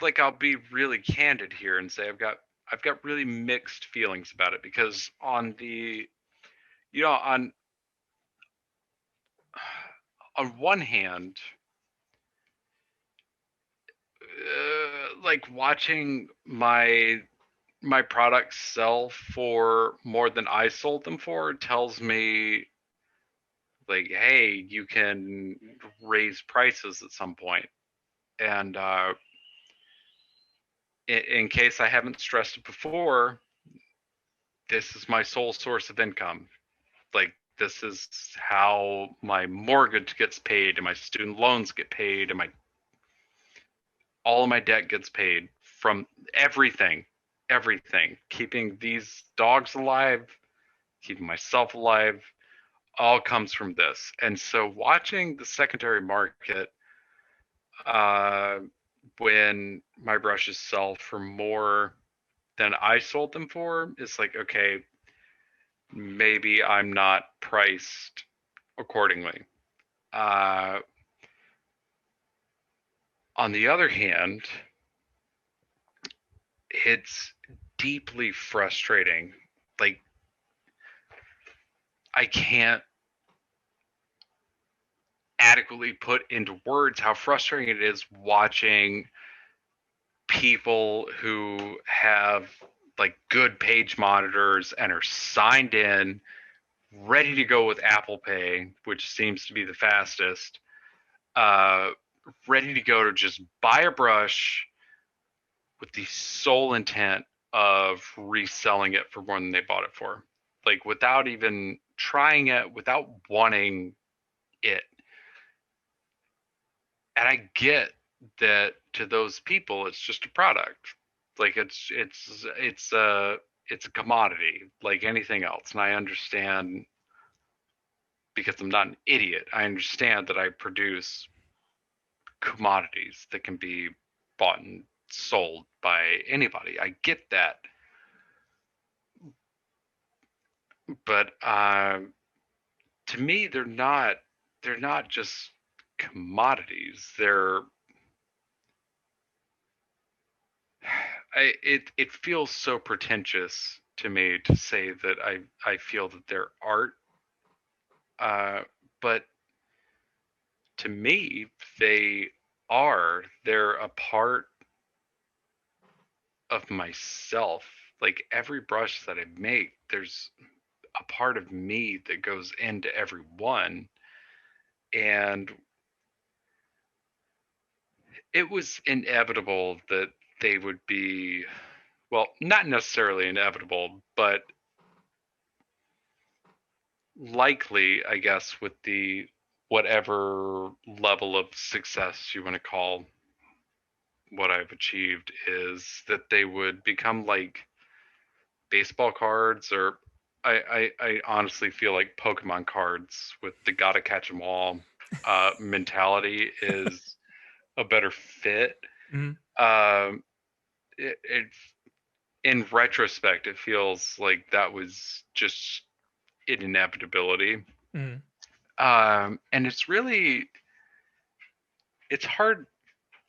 like, I'll be really candid here and say I've got really mixed feelings about it, because on the, on one hand, like, watching my products sell for more than I sold them for tells me, like, hey, you can raise prices at some point. And in case I haven't stressed it before, this is my sole source of income. Like, this is how my mortgage gets paid, and my student loans get paid, and all of my debt gets paid from everything. Keeping these dogs alive, keeping myself alive, all comes from this. And so watching the secondary market, when my brushes sell for more than I sold them for, is like, okay, maybe I'm not priced accordingly. On the other hand, it's deeply frustrating. Like, I can't adequately put into words how frustrating it is watching people who have, like, good page monitors and are signed in, ready to go with Apple Pay, which seems to be the fastest, ready to go to just buy a brush with the sole intent of reselling it for more than they bought it for. Like, without even trying it, without wanting it. And I get that to those people, it's just a product. Like, it's a commodity like anything else. And I understand, because I'm not an idiot, I understand that I produce commodities that can be bought and sold by anybody. I get that. But to me, they're not just commodities. It feels so pretentious to me to say that I feel that they're art, but to me, they're a part of myself. Like, every brush that I make, there's a part of me that goes into every one. And it was inevitable that they would be, well, not necessarily inevitable, but likely, I guess, with the whatever level of success you want to call what I've achieved, is that they would become like baseball cards, or I honestly feel like Pokemon cards, with the gotta catch 'em all mentality is a better fit.
Mm-hmm.
It in retrospect, it feels like that was just an inevitability.
Mm-hmm.
And it's hard.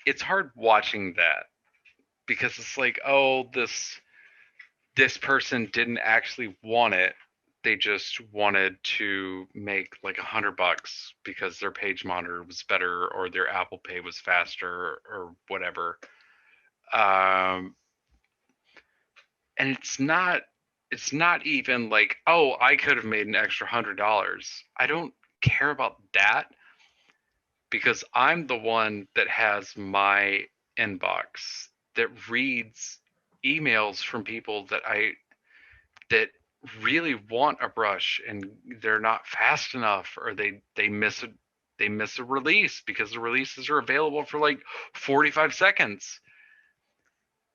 It's hard watching that, because it's like, oh, this person didn't actually want it. They just wanted to make like $100 because their page monitor was better, or their Apple Pay was faster, or whatever. And it's not even like, oh, I could have made an extra $100. I don't care about that, because I'm the one that has my inbox that reads emails from people that really want a brush, and they're not fast enough, or they miss a release because the releases are available for like 45 seconds.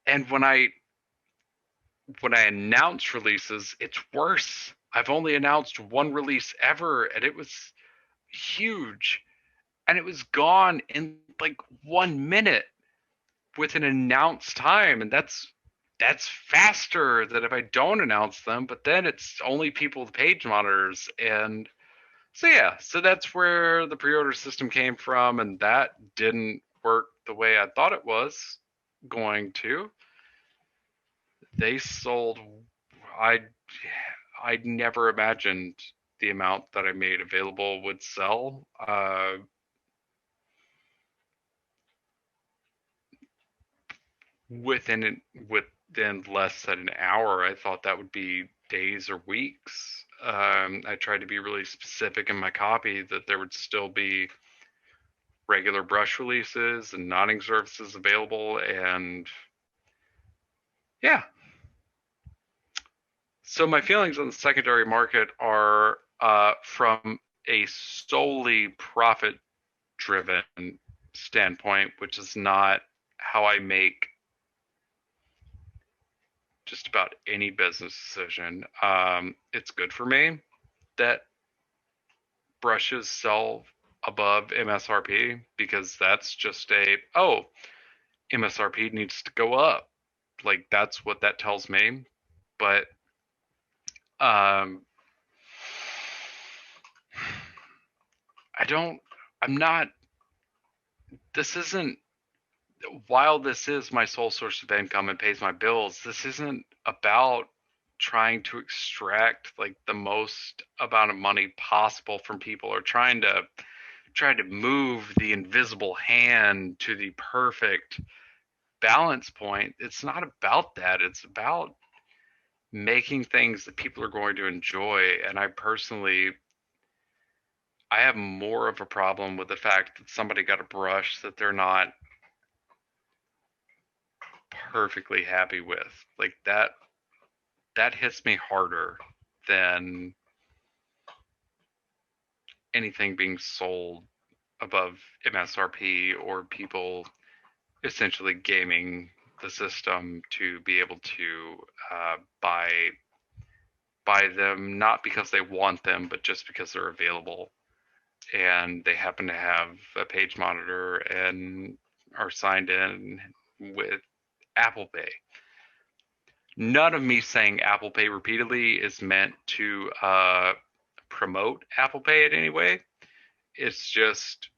And when I announce releases, it's worse. I've only announced one release ever, and it was huge, and it was gone in like 1 minute with an announced time, and that's faster than if I don't announce them. But then it's only people with page monitors, and so yeah, so that's where the pre-order system came from, and that didn't work the way I thought it was going to. They sold, I I'd never imagined the amount that I made available would sell. Within less than an hour. I thought that would be days or weeks. I tried to be really specific in my copy that there would still be regular brush releases and nodding services available, and yeah. So my feelings on the secondary market are from a solely profit-driven standpoint, which is not how I make just about any business decision. It's good for me that brushes sell above MSRP, because that's just MSRP needs to go up. Like, that's what that tells me. But um, I'm not, this isn't, while this is my sole source of income and pays my bills, this isn't about trying to extract like the most amount of money possible from people, or trying to move the invisible hand to the perfect balance point. It's not about that. It's about making things that people are going to enjoy. And I have more of a problem with the fact that somebody got a brush that they're not perfectly happy with. Like, that hits me harder than anything being sold above MSRP, or people essentially gaming the system to be able to buy them, not because they want them, but just because they're available, and they happen to have a page monitor and are signed in with Apple Pay. None of me saying Apple Pay repeatedly is meant to promote Apple Pay in any way. It's just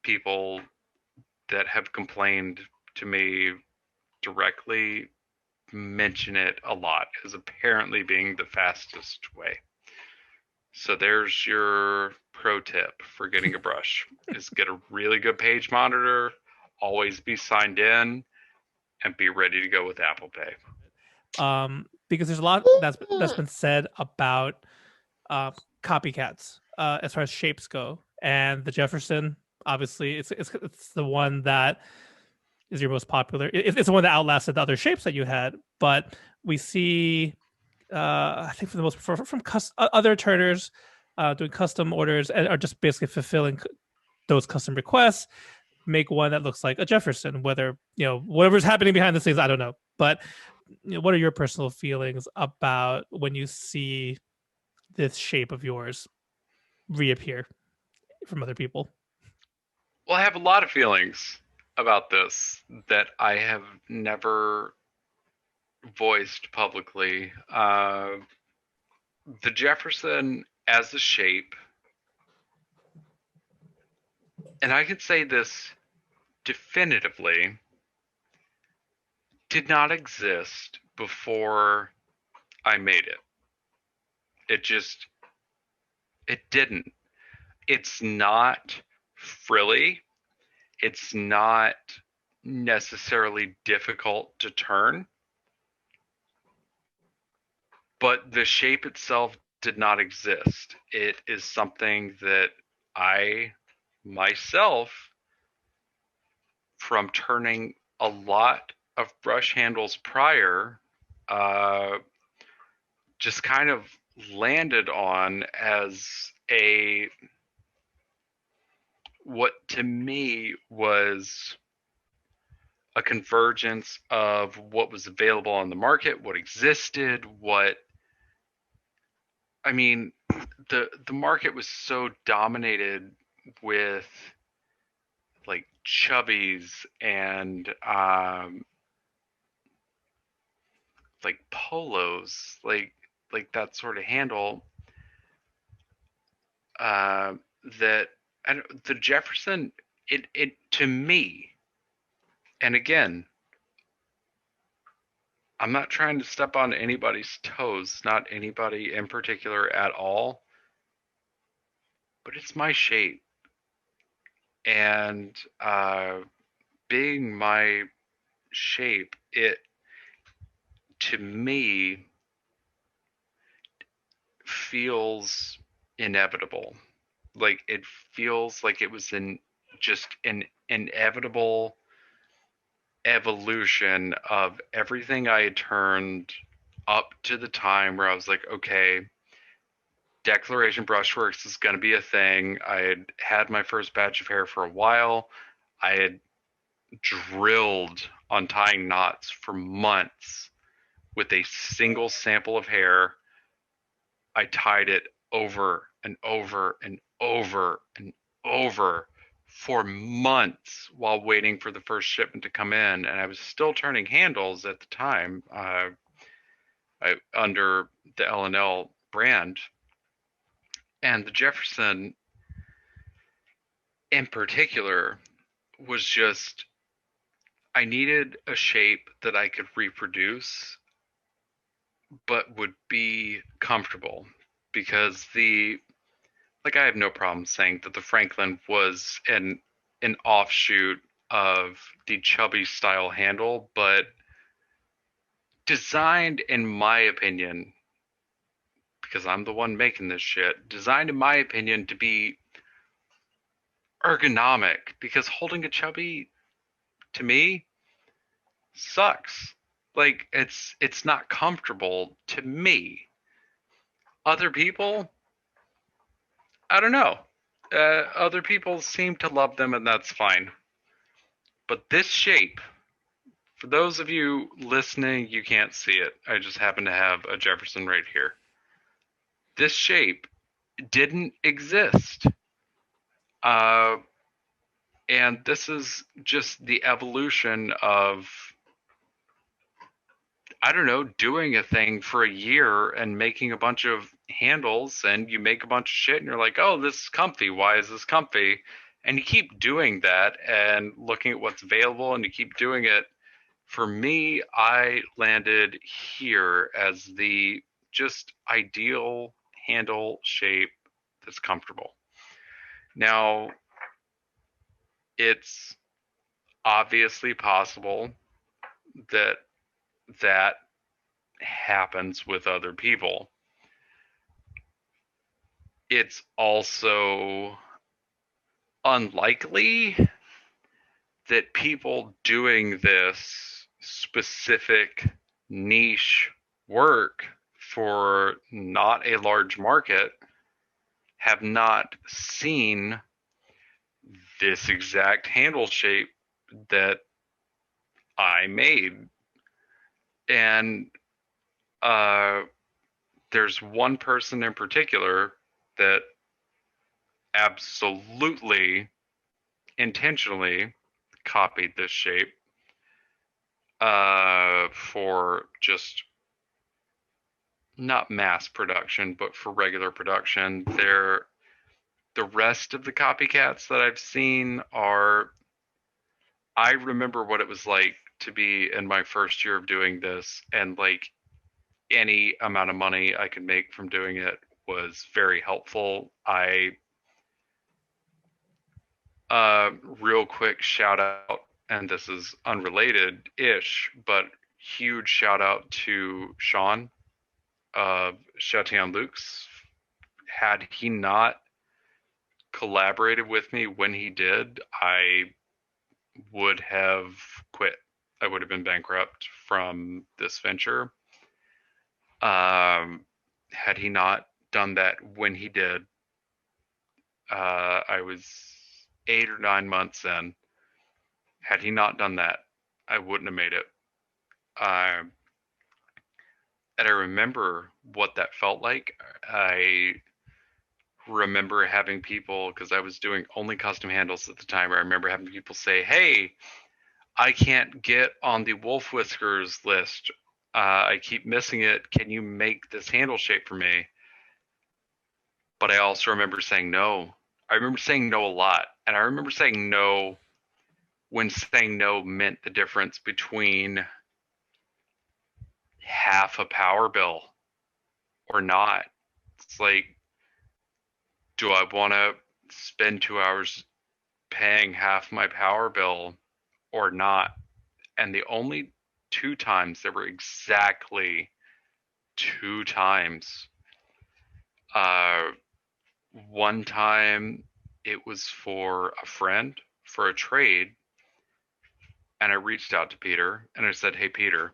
people that have complained to me directly mention it a lot as apparently being the fastest way. So there's your pro tip for getting a brush: is get a really good page monitor, always be signed in, and be ready to go with Apple Pay.
Because there's a lot that's been said about copycats as far as shapes go, and the Jefferson, obviously, it's the one that is your most popular. It's the one that outlasted the other shapes that you had. But we see, I think for the most from other turners doing custom orders, and are just basically fulfilling those custom requests. Make one that looks like a Jefferson. Whether whatever's happening behind the scenes, I don't know. But what are your personal feelings about when you see this shape of yours reappear from other people?
Well, I have a lot of feelings about this that I have never voiced publicly. The Jefferson as a shape, and I can say this definitively, did not exist before I made it. It didn't. It's not frilly. It's not necessarily difficult to turn, but the shape itself did not exist. It is something that I myself, from turning a lot of brush handles prior, just kind of landed on as what to me was a convergence of what was available on the market, what existed, I mean, the market was so dominated with like chubbies and like polos, like that sort of handle, that the Jefferson, it to me, and again, I'm not trying to step on anybody's toes, not anybody in particular at all, but it's my shape. And being my shape, it to me feels inevitable. Like it feels like it was just an inevitable evolution of everything I had turned up to the time where I was like, okay, Declaration Brushworks is going to be a thing. I had my first batch of hair for a while. I had drilled on tying knots for months with a single sample of hair. I tied it over and over and over and over for months while waiting for the first shipment to come in, and I was still turning handles at the time, under the L&L brand. And the Jefferson in particular was just, I needed a shape that I could reproduce but would be comfortable, because like I have no problem saying that the Franklin was an offshoot of the chubby style handle, but designed, in my opinion, because I'm the one making this shit, designed in my opinion to be ergonomic, because holding a chubby to me sucks. Like it's not comfortable to me. Other people, I don't know. Other people seem to love them, and that's fine. But this shape, for those of you listening, you can't see it. I just happen to have a Jefferson right here. This shape didn't exist. And this is just the evolution of, I don't know, doing a thing for a year and making a bunch of handles, and you make a bunch of shit and you're like, oh, this is comfy. Why is this comfy? And you keep doing that and looking at what's available, and you keep doing it. For me, I landed here as the just ideal handle shape that's comfortable. Now, it's obviously possible that that happens with other people. It's also unlikely that people doing this specific niche work for not a large market have not seen this exact handle shape that I made. And there's one person in particular that absolutely intentionally copied this shape for just not mass production, but for regular production. The rest of the copycats that I've seen are, I remember what it was like to be in my first year of doing this, and like any amount of money I could make from doing it was very helpful. Real quick shout out, and this is unrelated-ish, but huge shout out to Sean of Chatillon Luke's. Had he not collaborated with me when he did, I would have quit. I would have been bankrupt from this venture. Had he not done that when he did, I was 8 or 9 months in. Had he not done that, I wouldn't have made it. And I remember what that felt like. I remember having people, because I was doing only custom handles at the time, I remember having people say, hey, I can't get on the Wolf Whiskers list. I keep missing it. Can you make this handle shape for me? But I also remember saying no. I remember saying no a lot. And I remember saying no when saying no meant the difference between half a power bill or not. It's like, do I want to spend 2 hours paying half my power bill or not? And the only two times, there were exactly two times. One time it was for a friend for a trade, and I reached out to Peter and I said, hey, Peter,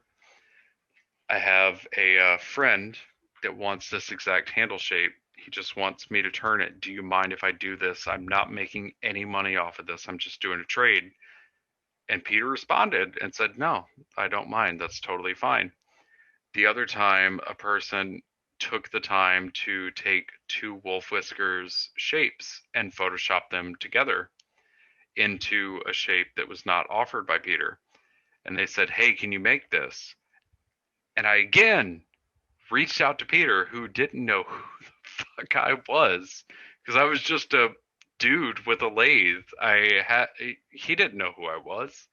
I have a friend that wants this exact handle shape. He just wants me to turn it. Do you mind if I do this? I'm not making any money off of this. I'm just doing a trade. And Peter responded and said, no, I don't mind. That's totally fine. The other time, a person took the time to take two Wolf Whiskers shapes and Photoshop them together into a shape that was not offered by Peter. And they said, hey, can you make this? And I again reached out to Peter, who didn't know who the fuck I was, because I was just a dude with a lathe. He didn't know who I was.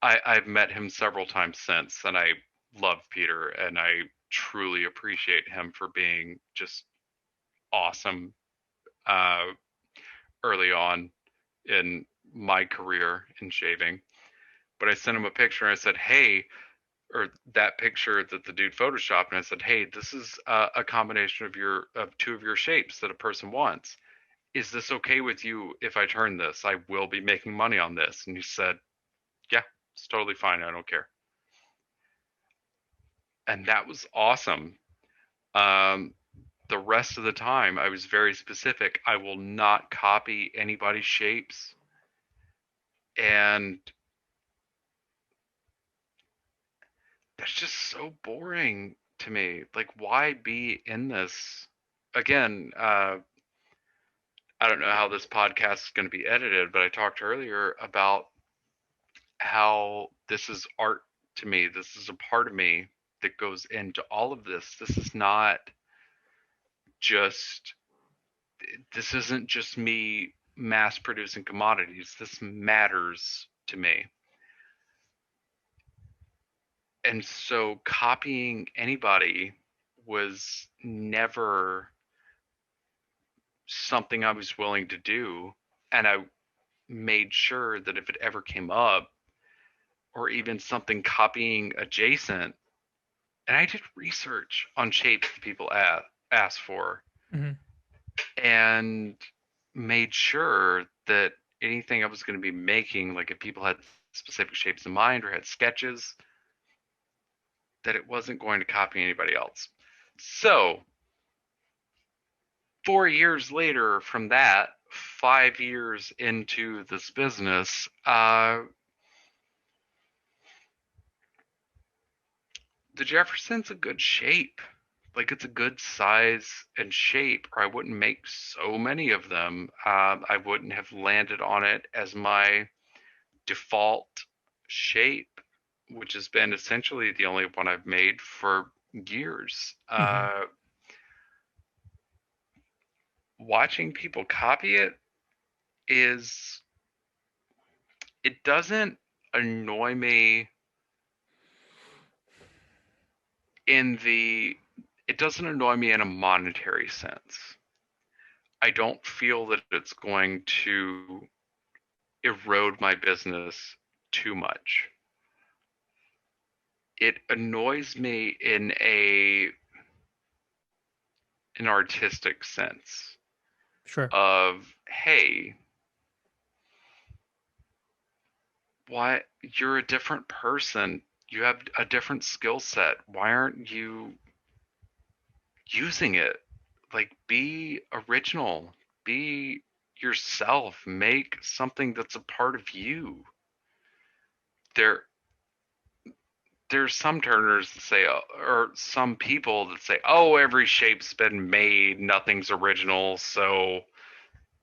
I've met him several times since, and I love Peter, and I truly appreciate him for being just awesome early on in my career in shaving. But I sent him a picture and I said, hey, or that picture that the dude photoshopped, and I said, hey, this is a combination of two of your shapes that a person wants. Is this okay with you if I turn this? I will be making money on this. And he said, yeah, it's totally fine. I don't care. And that was awesome. The rest of the time, I was very specific. I will not copy anybody's shapes. And that's just so boring to me. Like, why be in this? Again, I don't know how this podcast is going to be edited, but I talked earlier about how this is art to me. This is a part of me that goes into all of this. Just, this isn't just me mass producing commodities. This matters to me. And so copying anybody was never something I was willing to do. And I made sure that if it ever came up, or even something copying adjacent, and I did research on shapes that people asked for, and made sure that anything I was going to be making, like if people had specific shapes in mind or had sketches, that it wasn't going to copy anybody else. So 4 years later from that, 5 years into this business, the Jefferson's a good shape. Like, it's a good size and shape, or I wouldn't make so many of them. I wouldn't have landed on it as my default shape, which has been essentially the only one I've made for years. Watching people copy it it doesn't annoy me it doesn't annoy me in a monetary sense. I don't feel that it's going to erode my business too much. It annoys me in an artistic sense.
Sure.
Of, hey, why, you're a different person. You have a different skill set. Why aren't you using it? Like, be original. Be yourself. Make something that's a part of you. there's some turners that say, or some people that say, oh, every shape's been made, nothing's original, so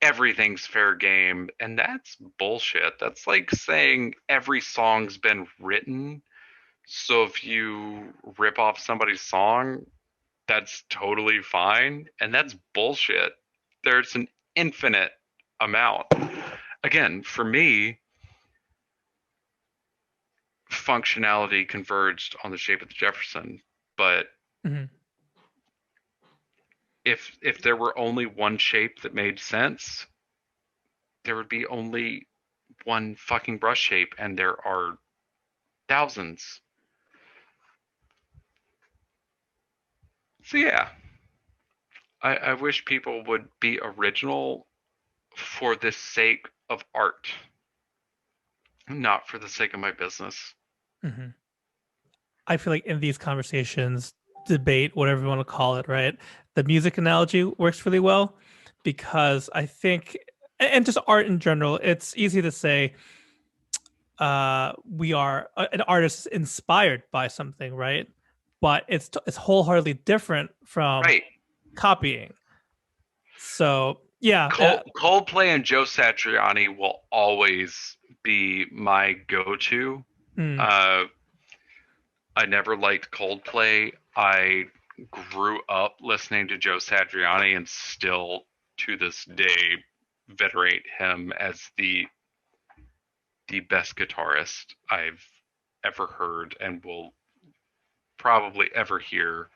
everything's fair game. And that's bullshit. That's like saying every song's been written, so if you rip off somebody's song, that's totally fine. And that's bullshit. There's an infinite amount. Again, for me, functionality converged on the shape of the Jefferson, but if there were only one shape that made sense, there would be only one fucking brush shape, and there are thousands. So yeah, I wish people would be original for the sake of art, not for the sake of my business.
I feel like in these conversations, debate, whatever you want to call it, right? The music analogy works really well because I think, and just art in general, it's easy to say we are an artist inspired by something, right? But it's wholeheartedly different from copying. So yeah,
Coldplay and Joe Satriani will always be my go-to. I never liked Coldplay. I grew up listening to Joe Satriani and still to this day venerate him as the best guitarist I've ever heard and will probably ever hear.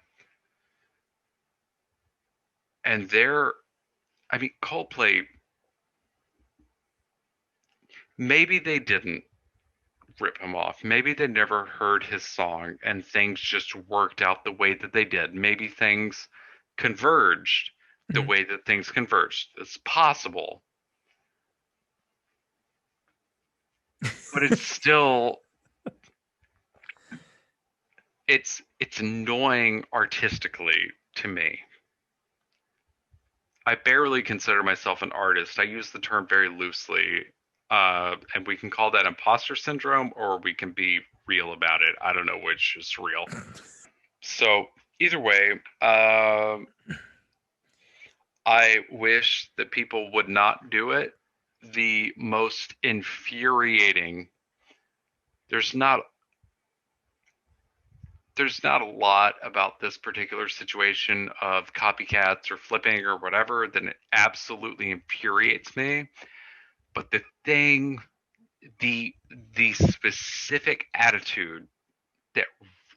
And Coldplay, maybe they didn't rip him off. Maybe they never heard his song and things just worked out the way that they did. Maybe things converged the way that things converged. It's possible. But it's still it's annoying artistically to me. I barely consider myself an artist. I use the term very loosely. And we can call that imposter syndrome, or we can be real about it. I don't know which is real. So either way, I wish that people would not do it. The most infuriating, there's not a lot about this particular situation of copycats or flipping or whatever that it absolutely infuriates me. But the specific attitude that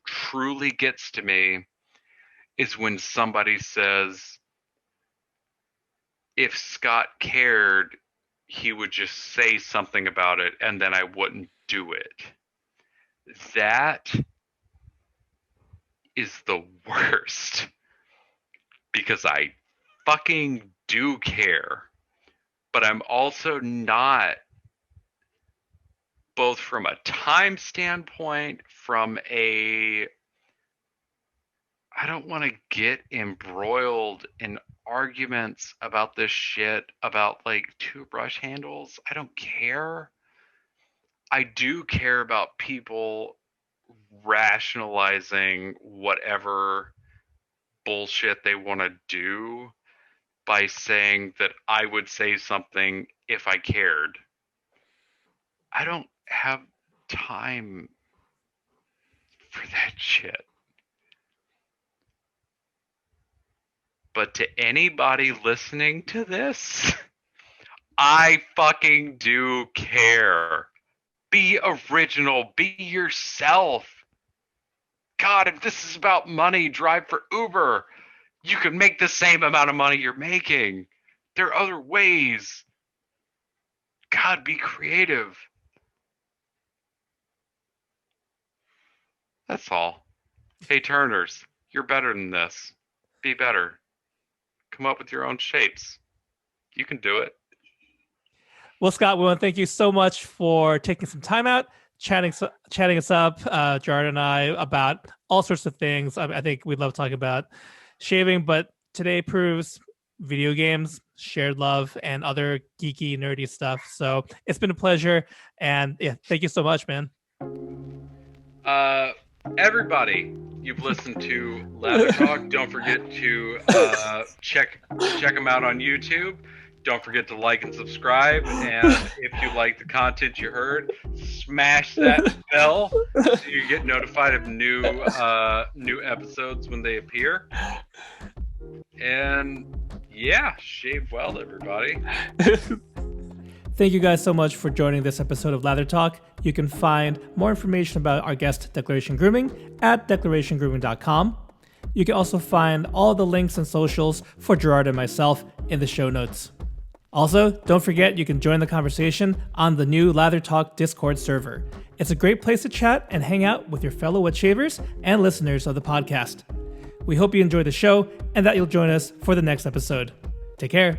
truly gets to me is when somebody says, if Scott cared, he would just say something about it and then I wouldn't do it. That is the worst, because I fucking do care, but I'm also not, both from a time standpoint, I don't want to get embroiled in arguments about this shit, about like two brush handles. I don't care. I do care about people rationalizing whatever bullshit they want to do by saying that I would say something if I cared. I don't have time for that shit. But to anybody listening to this, I fucking do care. Be original. Be yourself. God, if this is about money, drive for Uber. You can make the same amount of money you're making. There are other ways. God, be creative. That's all. Hey, Turners, you're better than this. Be better. Come up with your own shapes. You can do it.
Well, Scott, we want to thank you so much for taking some time out, chatting us up, Gerard and I, about all sorts of things. I think we love talking about shaving, but today proves video games, shared love, and other geeky, nerdy stuff. So it's been a pleasure. And yeah, thank you so much, man.
everybody, you've listened to Lather Talk. Don't forget to check them out on YouTube. Don't forget to like and subscribe. And if you like the content you heard, smash that bell so you get notified of new episodes when they appear. And yeah, shave well, everybody.
Thank you guys so much for joining this episode of Lather Talk. You can find more information about our guest, Declaration Grooming, at declarationgrooming.com. You can also find all the links and socials for Gerard and myself in the show notes. Also, don't forget you can join the conversation on the new Lather Talk Discord server. It's a great place to chat and hang out with your fellow wet shavers and listeners of the podcast. We hope you enjoy the show and that you'll join us for the next episode. Take care.